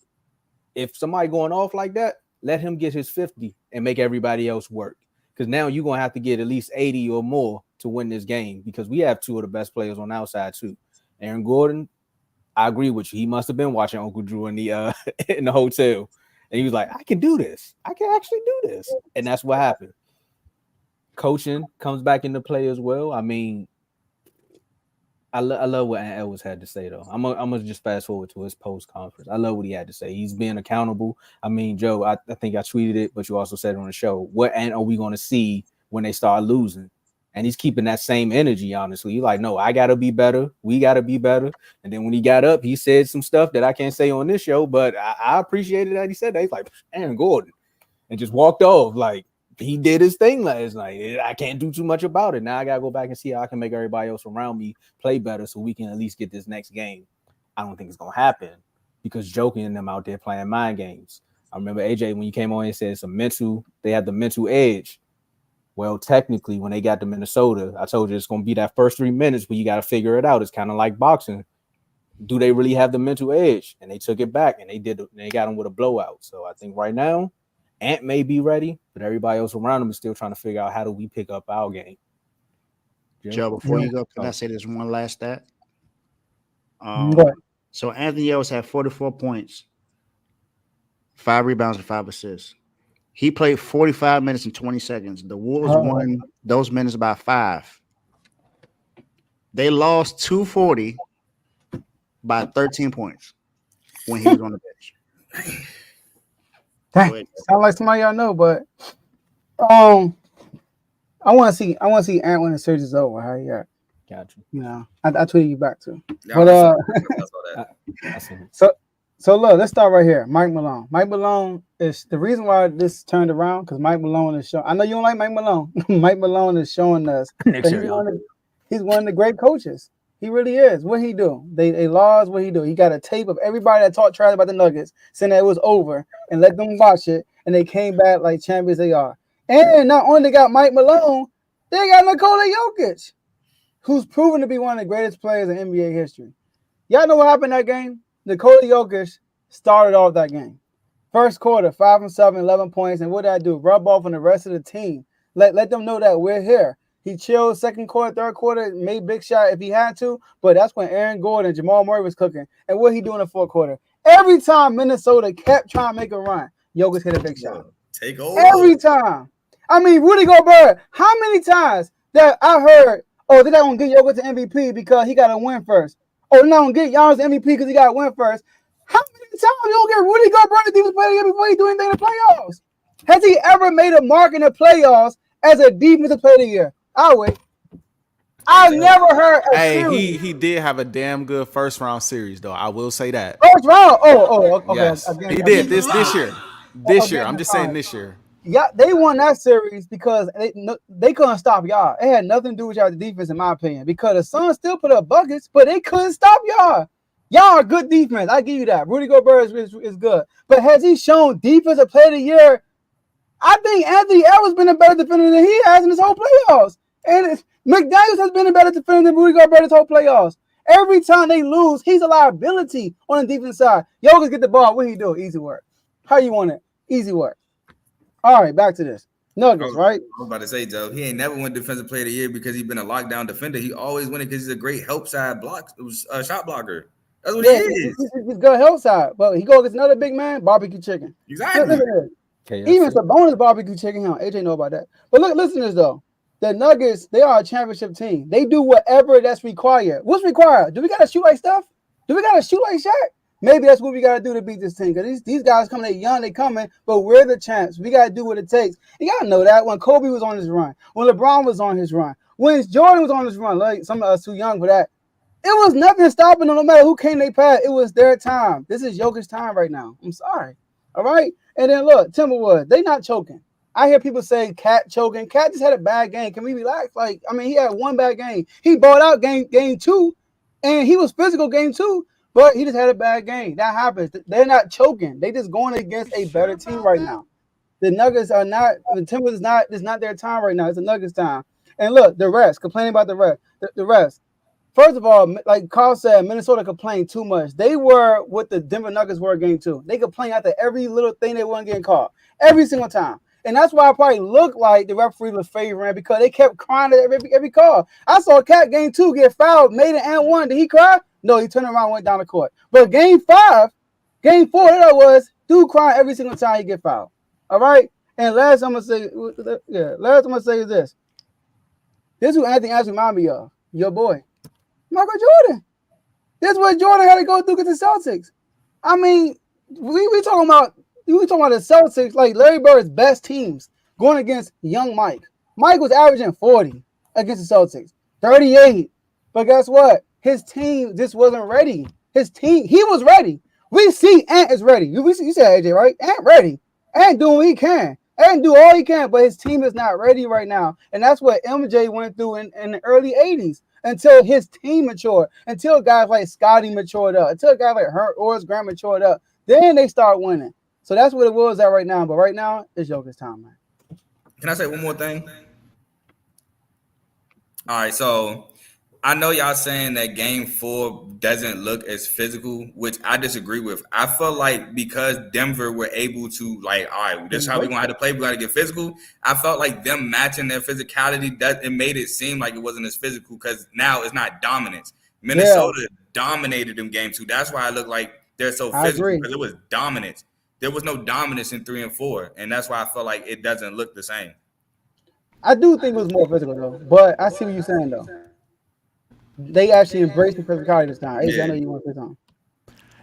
If somebody going off like that, let him get his 50 and make everybody else work. Because now you're going to have to get at least 80 or more to win this game, because we have 2 of the best players on our side too. Aaron Gordon, I agree with you. He must have been watching Uncle Drew in the hotel. And he was like, I can do this. I can actually do this. And that's what happened. Coaching comes back into play as well. I mean, I love what Ant Edwards had to say, though. I'm gonna just fast forward to his post-conference. I love what he had to say. He's being accountable. I mean, Joe, I think I tweeted it, but you also said it on the show. What Ant are we going to see when they start losing? And he's keeping that same energy, honestly. He's like, no, I got to be better. We got to be better. And then when he got up, he said some stuff that I can't say on this show, but I appreciated that he said that. He's like, Aaron Gordon. And just walked off. Like, he did his thing last night. I can't do too much about it. Now I got to go back and see how I can make everybody else around me play better so we can at least get this next game. I don't think it's going to happen because Joking and them out there playing mind games. I remember, AJ, when you came on and said they had the mental edge. Well, technically, when they got to Minnesota, I told you it's going to be that first 3 minutes where you got to figure it out. It's kind of like boxing. Do they really have the mental edge? And they took it back, and they got them with a blowout. So I think right now, Ant may be ready, but everybody else around him is still trying to figure out how do we pick up our game. Joe, before you go, can I say this one last stat? So Anthony Edwards had 44 points, 5 rebounds, and 5 assists. He played 45 minutes and 20 seconds. The Wolves won those minutes by 5. They lost 240 by 13 points when he was on the bench. Dang, sound like somebody y'all know, but I want to see Ant when the series is over. How you got? Gotcha. You know, I tweeted you back too. Yeah, but So look, let's start right here. Mike Malone. Mike Malone is the reason why this turned around because Mike Malone is showing. I know you don't like Mike Malone. Mike Malone is showing us that he's one of the great coaches. He really is. What he do? They lost. What he do? He got a tape of everybody that talked trash about the Nuggets, saying that it was over, and let them watch it, and they came back like champions they are. And not only got Mike Malone, they got Nikola Jokic, who's proven to be one of the greatest players in NBA history. Y'all know what happened in that game? Nikola Jokic started off that game. First quarter, 5 from 7, 11 points. And what did I do? Rub off on the rest of the team. Let them know that we're here. He chilled second quarter, third quarter, made big shot if he had to. But that's when Aaron Gordon and Jamal Murray was cooking. And what he doing in the fourth quarter? Every time Minnesota kept trying to make a run, Jokic hit a big shot. Take over. Every time. I mean, Rudy Gobert, how many times that I heard, they're not going to get Jokic to MVP because he got to win first. They're not going to get Giannis MVP because he got to win first. How many times you don't get Rudy Gobert to defense player before he do anything in the playoffs? Has he ever made a mark in the playoffs as a defensive player of the year? I'll wait. I've never heard a series. He did have a damn good first round series though. I will say that. First round? Okay. Yes. He did this year. This year. I'm just saying this year. Yeah, they won that series because they couldn't stop y'all. It had nothing to do with y'all defense, in my opinion. Because the Suns still put up buckets, but they couldn't stop y'all. Y'all are good defense. I give you that. Rudy Gobert is good, but has he shown defensive player of the year? I think Anthony Edwards been a better defender than he has in his whole playoffs, and McDaniels has been a better defender than Rudy Gobert his whole playoffs. Every time they lose, he's a liability on the defense side. Jokic get the ball. What he do? Easy work. How you want it? Easy work. All right, back to this. Nuggets, right? I was about to say, Joe, he ain't never won Defensive Player of the Year because he's been a lockdown defender. He always win it because he's a great help side shot blocker. That's what he is. He's good help side, but he go against another big man, barbecue chicken. Exactly. Even Sabonis barbecue chicken. AJ know about that. But listen to this though. The Nuggets, they are a championship team. They do whatever that's required. What's required? Do we gotta shoot like Steph? Do we gotta shoot like Shaq? Maybe that's what we gotta do to beat this team. Because these guys coming, they young, they coming, but we're the champs. We gotta do what it takes. You gotta know that when Kobe was on his run, when LeBron was on his run, when Jordan was on his run, like some of us too young for that. It was nothing stopping them, no matter who came they path. It was their time. This is Jokic's time right now. I'm sorry. All right. And then look, Timberwolves, they not choking. I hear people say Cat choking. Cat just had a bad game. Can we relax? Like, I mean, he had one bad game. He balled out game 2, and he was physical game 2. But he just had a bad game. That happens. They're not choking. They just going against a better team right now. The Nuggets are not. The Timbers is not. It's not their time right now. It's the Nuggets' time. And look, the rest complaining about the rest. The rest. First of all, like Carl said, Minnesota complained too much. They were what the Denver Nuggets were game 2. They complained after every little thing they weren't getting called every single time. And that's why I probably looked like the referee was favoring because they kept crying at every call. I saw Cat game 2 get fouled, made it and 1. Did he cry? No, he turned around and went down the court. But game 4, that was dude crying every single time he get fouled. All right. And last I'm gonna say is this. This is what Anthony Edwards remind me of. Your boy, Michael Jordan. This is what Jordan had to go through against the Celtics. I mean, we talking about the Celtics, like Larry Bird's best teams going against young Mike. Mike was averaging 40 against the Celtics, 38. But guess what? His team just wasn't ready. He was ready. We see Ant is ready. You said AJ, right? Ant ready. Ant doing what he can. Ant do all he can, but his team is not ready right now. And that's what MJ went through in the early 80s until his team matured, until guys like Scotty matured up, until guys like Horace Grant matured up. Then they start winning. So that's what it was at right now. But right now, it's Joker's time, man. Can I say one more thing? All right, so I know y'all saying that game 4 doesn't look as physical, which I disagree with. I felt like because Denver were able to, like, all right, this is how we're going to have to play. We got to get physical. I felt like them matching their physicality, that it made it seem like it wasn't as physical because now it's not dominance. Minnesota dominated them game 2. That's why I look like they're so physical because it was dominance. There was no dominance in 3 and 4, and that's why I felt like it doesn't look the same. I do think it was more physical, though. But I see what you're saying, though. They actually embraced the physicality this time. Yeah. I know you want to say something.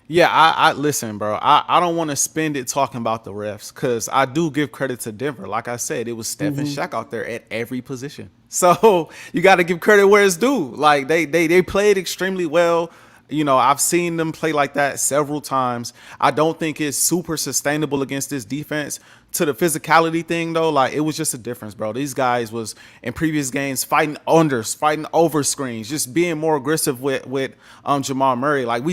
Yeah, I listen, bro. I don't want to spend it talking about the refs because I do give credit to Denver. Like I said, it was Steph and Shaq out there at every position. So you got to give credit where it's due. Like they played extremely well. You know, I've seen them play like that several times. I don't think it's super sustainable against this defense. To the physicality thing, though, like it was just a difference, bro. These guys was in previous games fighting unders, fighting over screens, just being more aggressive with Jamal Murray. Like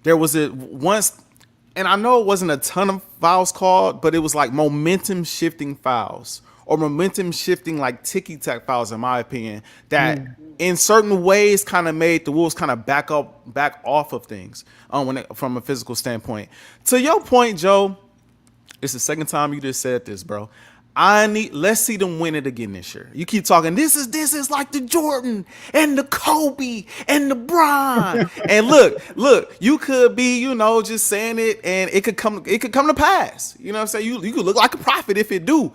there was a once, and I know it wasn't a ton of fouls called, but it was like momentum shifting fouls or momentum shifting like ticky-tack fouls, in my opinion, that in certain ways kind of made the Wolves kind of back off of things from a physical standpoint. To your point, Joe, it's the second time you just said this, bro. Let's see them win it again this year. You keep talking, this is like the Jordan and the Kobe and the Bron. And look, you could be, just saying it and it could come to pass. You know what I'm saying? You could look like a prophet if it do.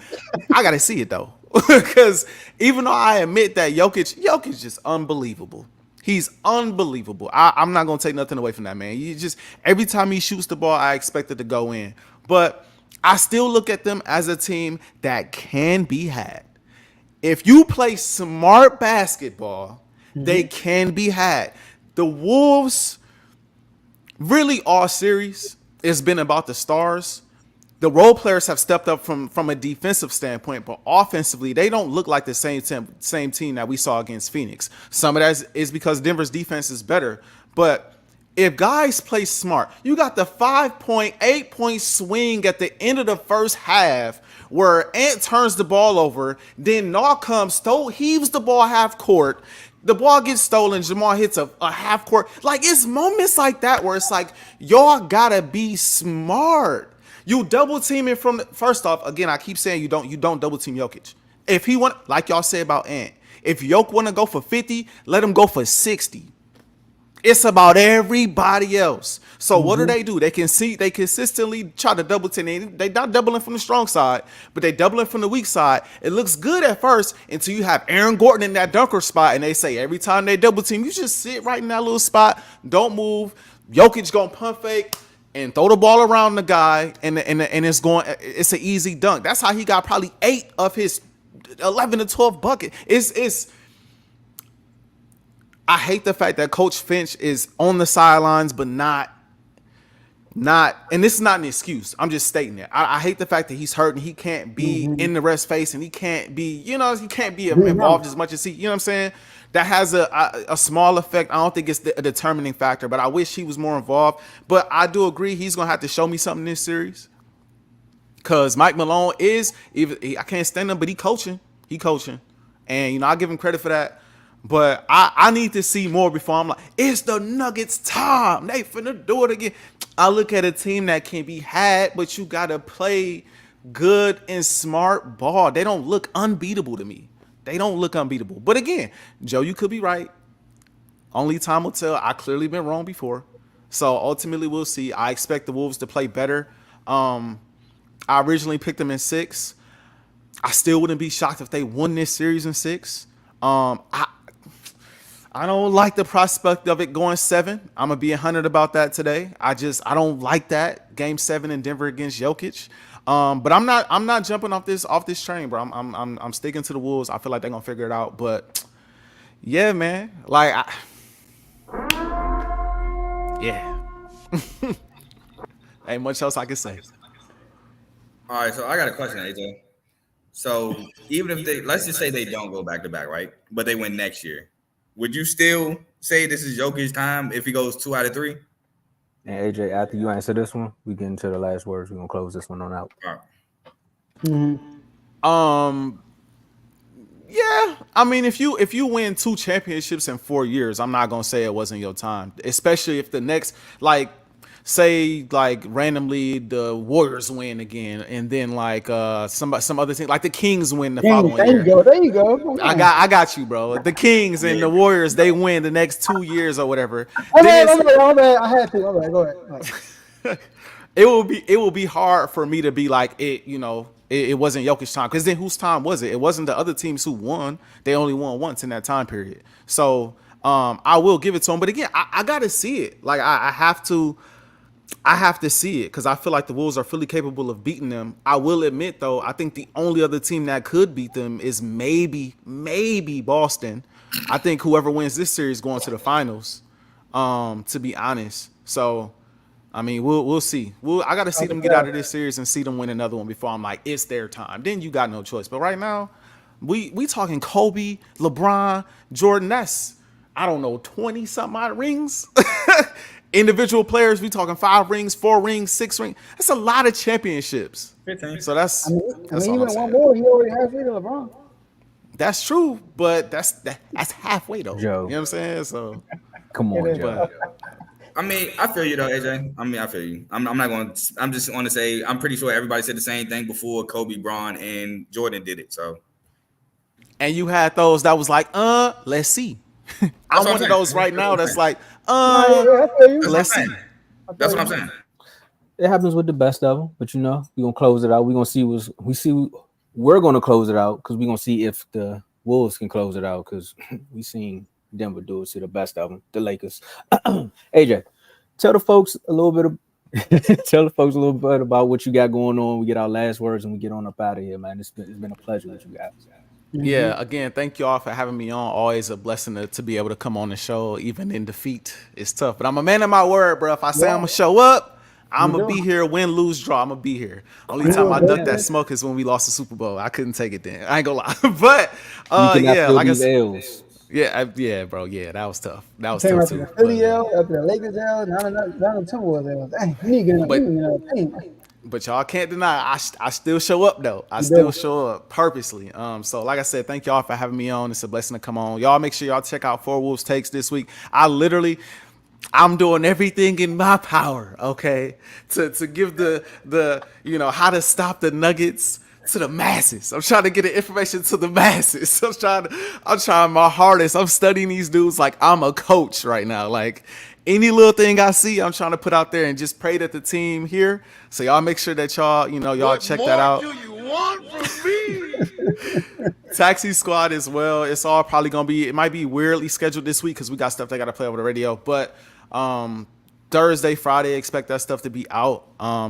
I gotta see it though. Because even though I admit that Jokic is just unbelievable. He's unbelievable. I'm not gonna take nothing away from that man. Every time he shoots the ball, I expect it to go in. But I still look at them as a team that can be had. If you play smart basketball, they can be had. The Wolves, really all series, it's been about the stars. the role players have stepped up from a defensive standpoint, but offensively, they don't look like the same team that we saw against Phoenix. Some of that is because Denver's defense is better, but if guys play smart, you got the 5.8-point swing at the end of the first half where Ant turns the ball over, then Naw comes, heaves the ball half court, the ball gets stolen, Jamal hits a half court. Like, it's moments like that where it's like, y'all gotta be smart. You double teaming from first off, again, I keep saying you don't double team Jokic. If he want, like y'all say about Ant, if Jokic want to go for 50, let him go for 60. It's about everybody else. So what do? They consistently try to double team. They not doubling from the strong side, but they doubling from the weak side. It looks good at first until you have Aaron Gordon in that dunker spot, and they say every time they double team, you just sit right in that little spot, don't move. Jokic gonna pump fake and throw the ball around the guy, and it's an easy dunk. That's how he got probably 8 of his 11 to 12 bucket. I hate the fact that Coach Finch is on the sidelines, but not, and this is not an excuse. I'm just stating it. I hate the fact that he's hurt and he can't be in the ref's face, and he can't be involved as much as he, you know what I'm saying? That has a small effect. I don't think it's a determining factor, but I wish he was more involved. But I do agree he's going to have to show me something this series. Because Mike Malone I can't stand him, but he coaching. And, I give him credit for that. But I need to see more before I'm like, it's the Nuggets time. They finna do it again. I look at a team that can be had, but you got to play good and smart ball. They don't look unbeatable to me. But again, Joe, you could be right. Only time will tell. I clearly been wrong before. So ultimately, we'll see. I expect the Wolves to play better. I originally picked them in 6. I still wouldn't be shocked if they won this series in 6. I don't like the prospect of it going 7. I'm gonna be 100 about that today. I don't like that Game 7 in Denver against Jokic. But I'm not jumping off this train, bro. I'm sticking to the Wolves. I feel like they're gonna figure it out. But yeah, man. Yeah. Ain't much else I can say. All right, so I got a question, AJ. So even if let's just say they don't go back to back, right? But they win next year. Would you still say this is Jokic's time if he goes 2 out of 3? And AJ, after you answer this one, we get into the last words. We're gonna close this one on out. All right. Yeah. I mean, if you win 2 championships in 4 years, I'm not gonna say it wasn't your time. Especially if the next, say randomly the Warriors win again, and then some other team like the Kings win the following year. There you go. I got you, bro. The Kings and the Warriors, they win the next 2 years or whatever. My bad. I had to. All right, go ahead. It will be hard for me to be like it. It wasn't Jokic's time, because then whose time was it? It wasn't the other teams who won. They only won once in that time period. So I will give it to them. But again, I gotta see it. I have to see it because I feel like the Wolves are fully capable of beating them. I will admit, though, I think the only other team that could beat them is maybe Boston. I think whoever wins this series going to the finals, to be honest. So, I mean, we'll see. I got to see them get out of this series and see them win another one before I'm like, it's their time. Then you got no choice. But right now, we talking Kobe, LeBron, Jordan. That's, I don't know, 20-something odd rings. Individual players, we talking 5 rings, 4 rings, 6 rings. That's a lot of championships. 15. So that's even all I'm saying. one more, he already has it, LeBron. That's true, but that's halfway though. Joe. You know what I'm saying? So Come on, Joe. I mean, I feel you though, AJ. I feel you. I'm not going. I'm just going to say I'm pretty sure everybody said the same thing before Kobe, Bron, and Jordan did it. So, and you had those that was like, let's see. I'm one of those right now that's like, let's see. That's what I'm saying. It happens with the best of them, but we're gonna close it out. We're gonna see we're gonna close it out because we're gonna see if the Wolves can close it out, because we seen Denver do it to the best of them, the Lakers. AJ, tell the folks a little bit about what you got going on. We get our last words and we get on up out of here, man. It's been a pleasure with you guys. Yeah, again, thank you all for having me on. Always a blessing to be able to come on the show, even in defeat. It's tough, but I'm a man of my word, bro. If I say I'm gonna show up, I'm You gonna do. be here, win, lose, draw. I'm gonna be here. Only You time do, I ducked that baby. smoke is when we lost the Super Bowl. I couldn't take it then. I ain't gonna lie. But You cannot yeah, feel like I these said, L's. yeah, bro. Yeah, that was tough. That You was came tough after the too. Philly L, after the Lakers L, now the Timberwolves L. Dang, you need to get But another team. But y'all can't deny I still show up though. I You still do. show up purposely. So like I said, thank y'all for having me on. It's a blessing to come on. Y'all make sure y'all check out TWolves takes this week. I'm doing everything in my power, okay, to give the how to stop the Nuggets to the masses. I'm trying to get the information to the masses. I'm trying my hardest. I'm studying these dudes like I'm a coach right now. Like any little thing I see, I'm trying to put out there and just pray that the team here. So y'all make sure that y'all check that out. What do you want from me? Taxi Squad as well. It's all probably gonna be. It might be weirdly scheduled this week because we got stuff they got to play over the radio. But Thursday, Friday, expect that stuff to be out.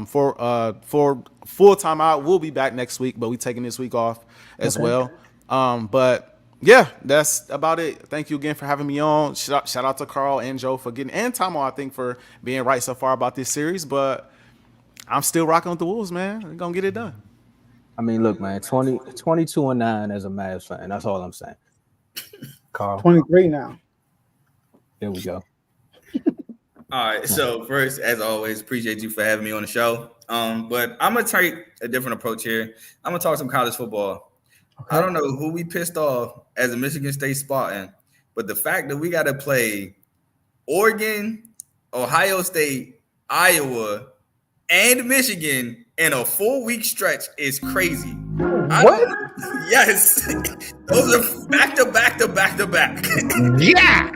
For full time out, we'll be back next week, but we taking this week off as well. But yeah, that's about it. Thank you again for having me on. Shout out to Carl and Joe for getting, and Tomo, I think, for being right so far about this series. But I'm still rocking with the Wolves, man. We're gonna get it done. I mean, look, man, 22-9 as a Mavs fan. That's all I'm saying. Carl, 23 now. there we go. All right. So first, as always, appreciate you for having me on the show. But I'm gonna take a different approach here. I'm gonna talk some college football. Okay. I don't know who we pissed off as a Michigan State Spartan, but the fact that we got to play Oregon, Ohio State, Iowa, and Michigan in a 4-week stretch is crazy. What? Yes, those are back to back to back to back. Yeah.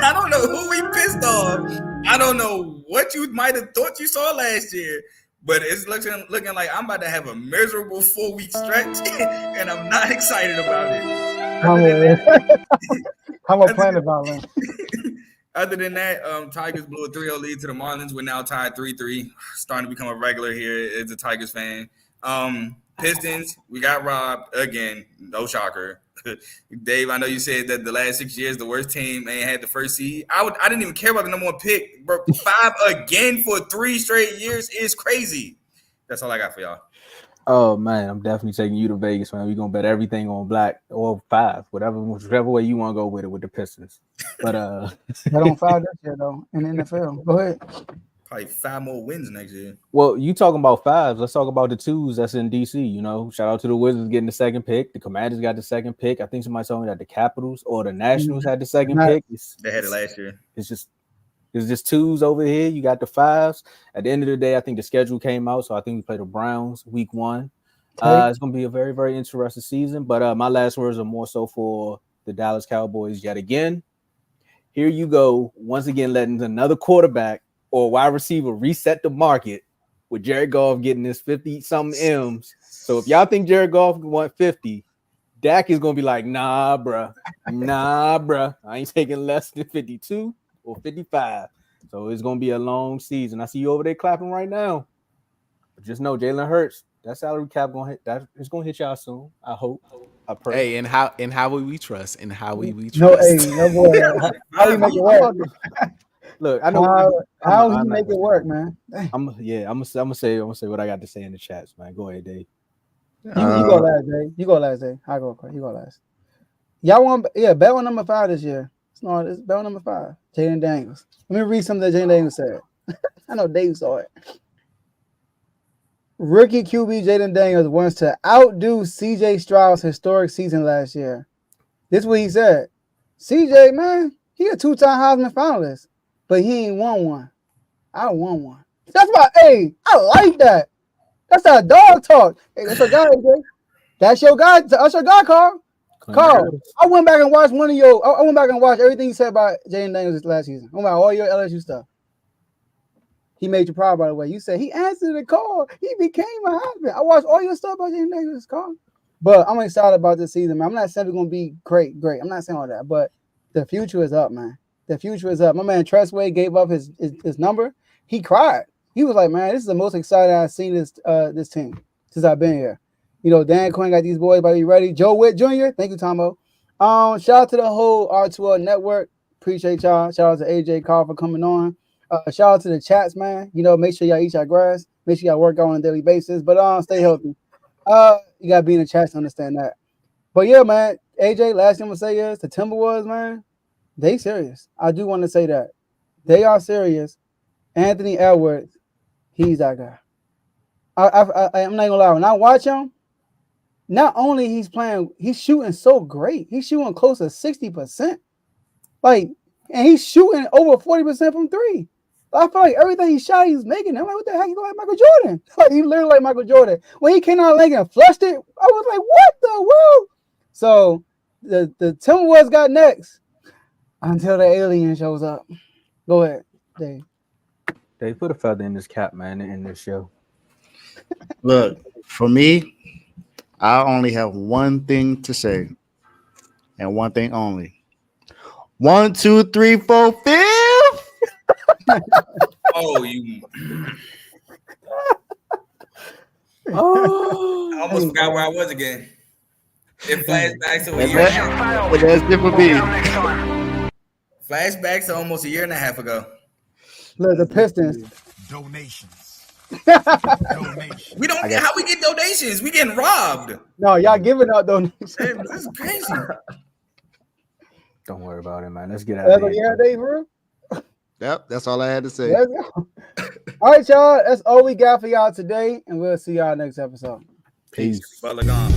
I don't know who we pissed off. I don't know what you might have thought you saw last year, but it's looking like I'm about to have a miserable 4-week stretch, and I'm not excited about it. How am I playing about that? Other than that, Tigers blew a 3-0 lead to the Marlins. We're now tied 3-3. Starting to become a regular here as a Tigers fan. Pistons, we got robbed again. No shocker. Dave, I know you said that the last 6 years the worst team ain't had the first seed. I didn't even care about the number one pick. Bro, 5 again for 3 straight years is crazy. That's all I got for y'all. Oh man, I'm definitely taking you to Vegas, man. We're gonna bet everything on black or 5, whichever way you want to go with it with the Pistons. But They don't foul this year though in the NFL. Go ahead. Probably 5 more wins next year. well, you talking about 5s. Let's talk about the 2s that's in DC. Shout out to the Wizards getting the second pick. The Commanders got the second pick. I think somebody told me that the Capitals or the Nationals had the second pick. They had it last year. It's just 2s over here. You got the 5s. At the end of the day, I think the schedule came out, so I think we play the Browns week 1. It's going to be a very, very interesting season. But my last words are more so for the Dallas Cowboys yet again. Here you go, once again letting another quarterback or wide receiver reset the market with Jared Goff getting his 50-something M's. So if y'all think Jared Goff want 50, Dak is going to be like, nah, bruh. I ain't taking less than 52 or 55. So it's going to be a long season. I see you over there clapping right now. But just know Jalen Hurts, that salary cap going to hit, that it's going to hit y'all soon. I hope. I pray. Hey, and how will we trust? And how we trust? No, hey, no boy. How you make it work? Look, I know how you make it work, man. I'm gonna say what I got to say in the chats, man. Go ahead, Dave. You go last, Dave. You go last, Dave. I go. You go last. Y'all want? Yeah, bet on number 5 this year. It's bet on number 5. Jaden Daniels. Let me read something that Jaden Daniels said. I know Dave saw it. Rookie QB Jaden Daniels wants to outdo C.J. Stroud's historic season last year. This is what he said. C.J., man, he a 2-time Heisman finalist, but he ain't won one. I won one. That's my, hey, I like that. That's that dog talk. Hey, that's your guy, AJ. That's your guy. That's your guy, Carl. Carl, I went back and watched I went back and watched everything you said about Jaden Daniels this last season. I went about all your LSU stuff. He made you proud, by the way. You said he answered the call. He became a Heisman. I watched all your stuff about Jaden Daniels, Carl. But I'm excited about this season, man. I'm not saying it's going to be great. I'm not saying all that, but the future is up, man. The future is up. My man Tressway gave up his number. He cried. He was like, man, this is the most excited I've seen this team since I've been here. Dan Quinn got these boys about to be ready. Joe Witt Jr., thank you, Tomo. Shout out to the whole R2L network. Appreciate y'all. Shout out to AJ Carl for coming on. Shout out to the chats, man. You know, make sure y'all eat your grass. Make sure y'all work out on a daily basis. But stay healthy. You gotta be in the chats to understand that. But yeah, man. AJ, last thing I'm gonna say is the Timberwolves, man. They serious. I do want to say that they are serious. Anthony Edwards, he's that guy. I'm not gonna lie. When I watch him, not only he's playing, he's shooting so great. He's shooting close to 60%. Like, and he's shooting over 40% from three. I feel like everything he shot, he's making. I'm like, what the heck? He's like Michael Jordan. Like, he literally like Michael Jordan. When he came out of the lane and flushed it, I was like, what the world? So the Timberwolves got next until the alien shows up. Go ahead, Dave. They put a feather in this cap, man, in this show. Look, for me, I only have one thing to say, and one thing only. 1, 2, 3, 4, 5. Oh, you. Oh, I almost forgot where I was again. It flashbacks to a And year and a half. that's it for me. Flashbacks to almost a year and a half ago. Look, the Pistons. Donations. We don't. How we get donations? We getting robbed. No, y'all giving out donations. Hey, this is crazy. don't worry about it, man. Let's get out That's of what here. you had, Dave, bro? Yep, that's all I had to say. Let's go. All right, y'all. That's all we got for y'all today, and we'll see y'all next episode. Peace. Butler gone.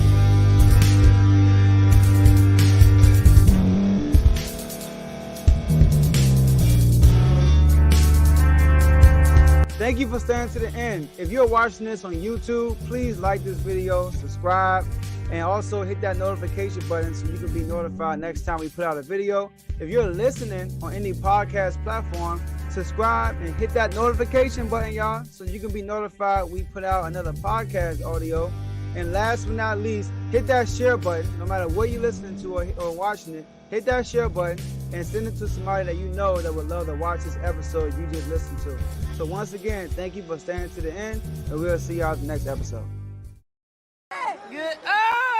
Thank you for staying to the end. If you're watching this on YouTube, please like this video, subscribe, and also hit that notification button so you can be notified next time we put out a video. If you're listening on any podcast platform, subscribe and hit that notification button, y'all, so you can be notified we put out another podcast audio. And last but not least, hit that share button. No matter what you're listening to or watching it, hit that share button and send it to somebody that you know that would love to watch this episode you just listened to. So once again, thank you for staying to the end, and we'll see y'all at the next episode. Good.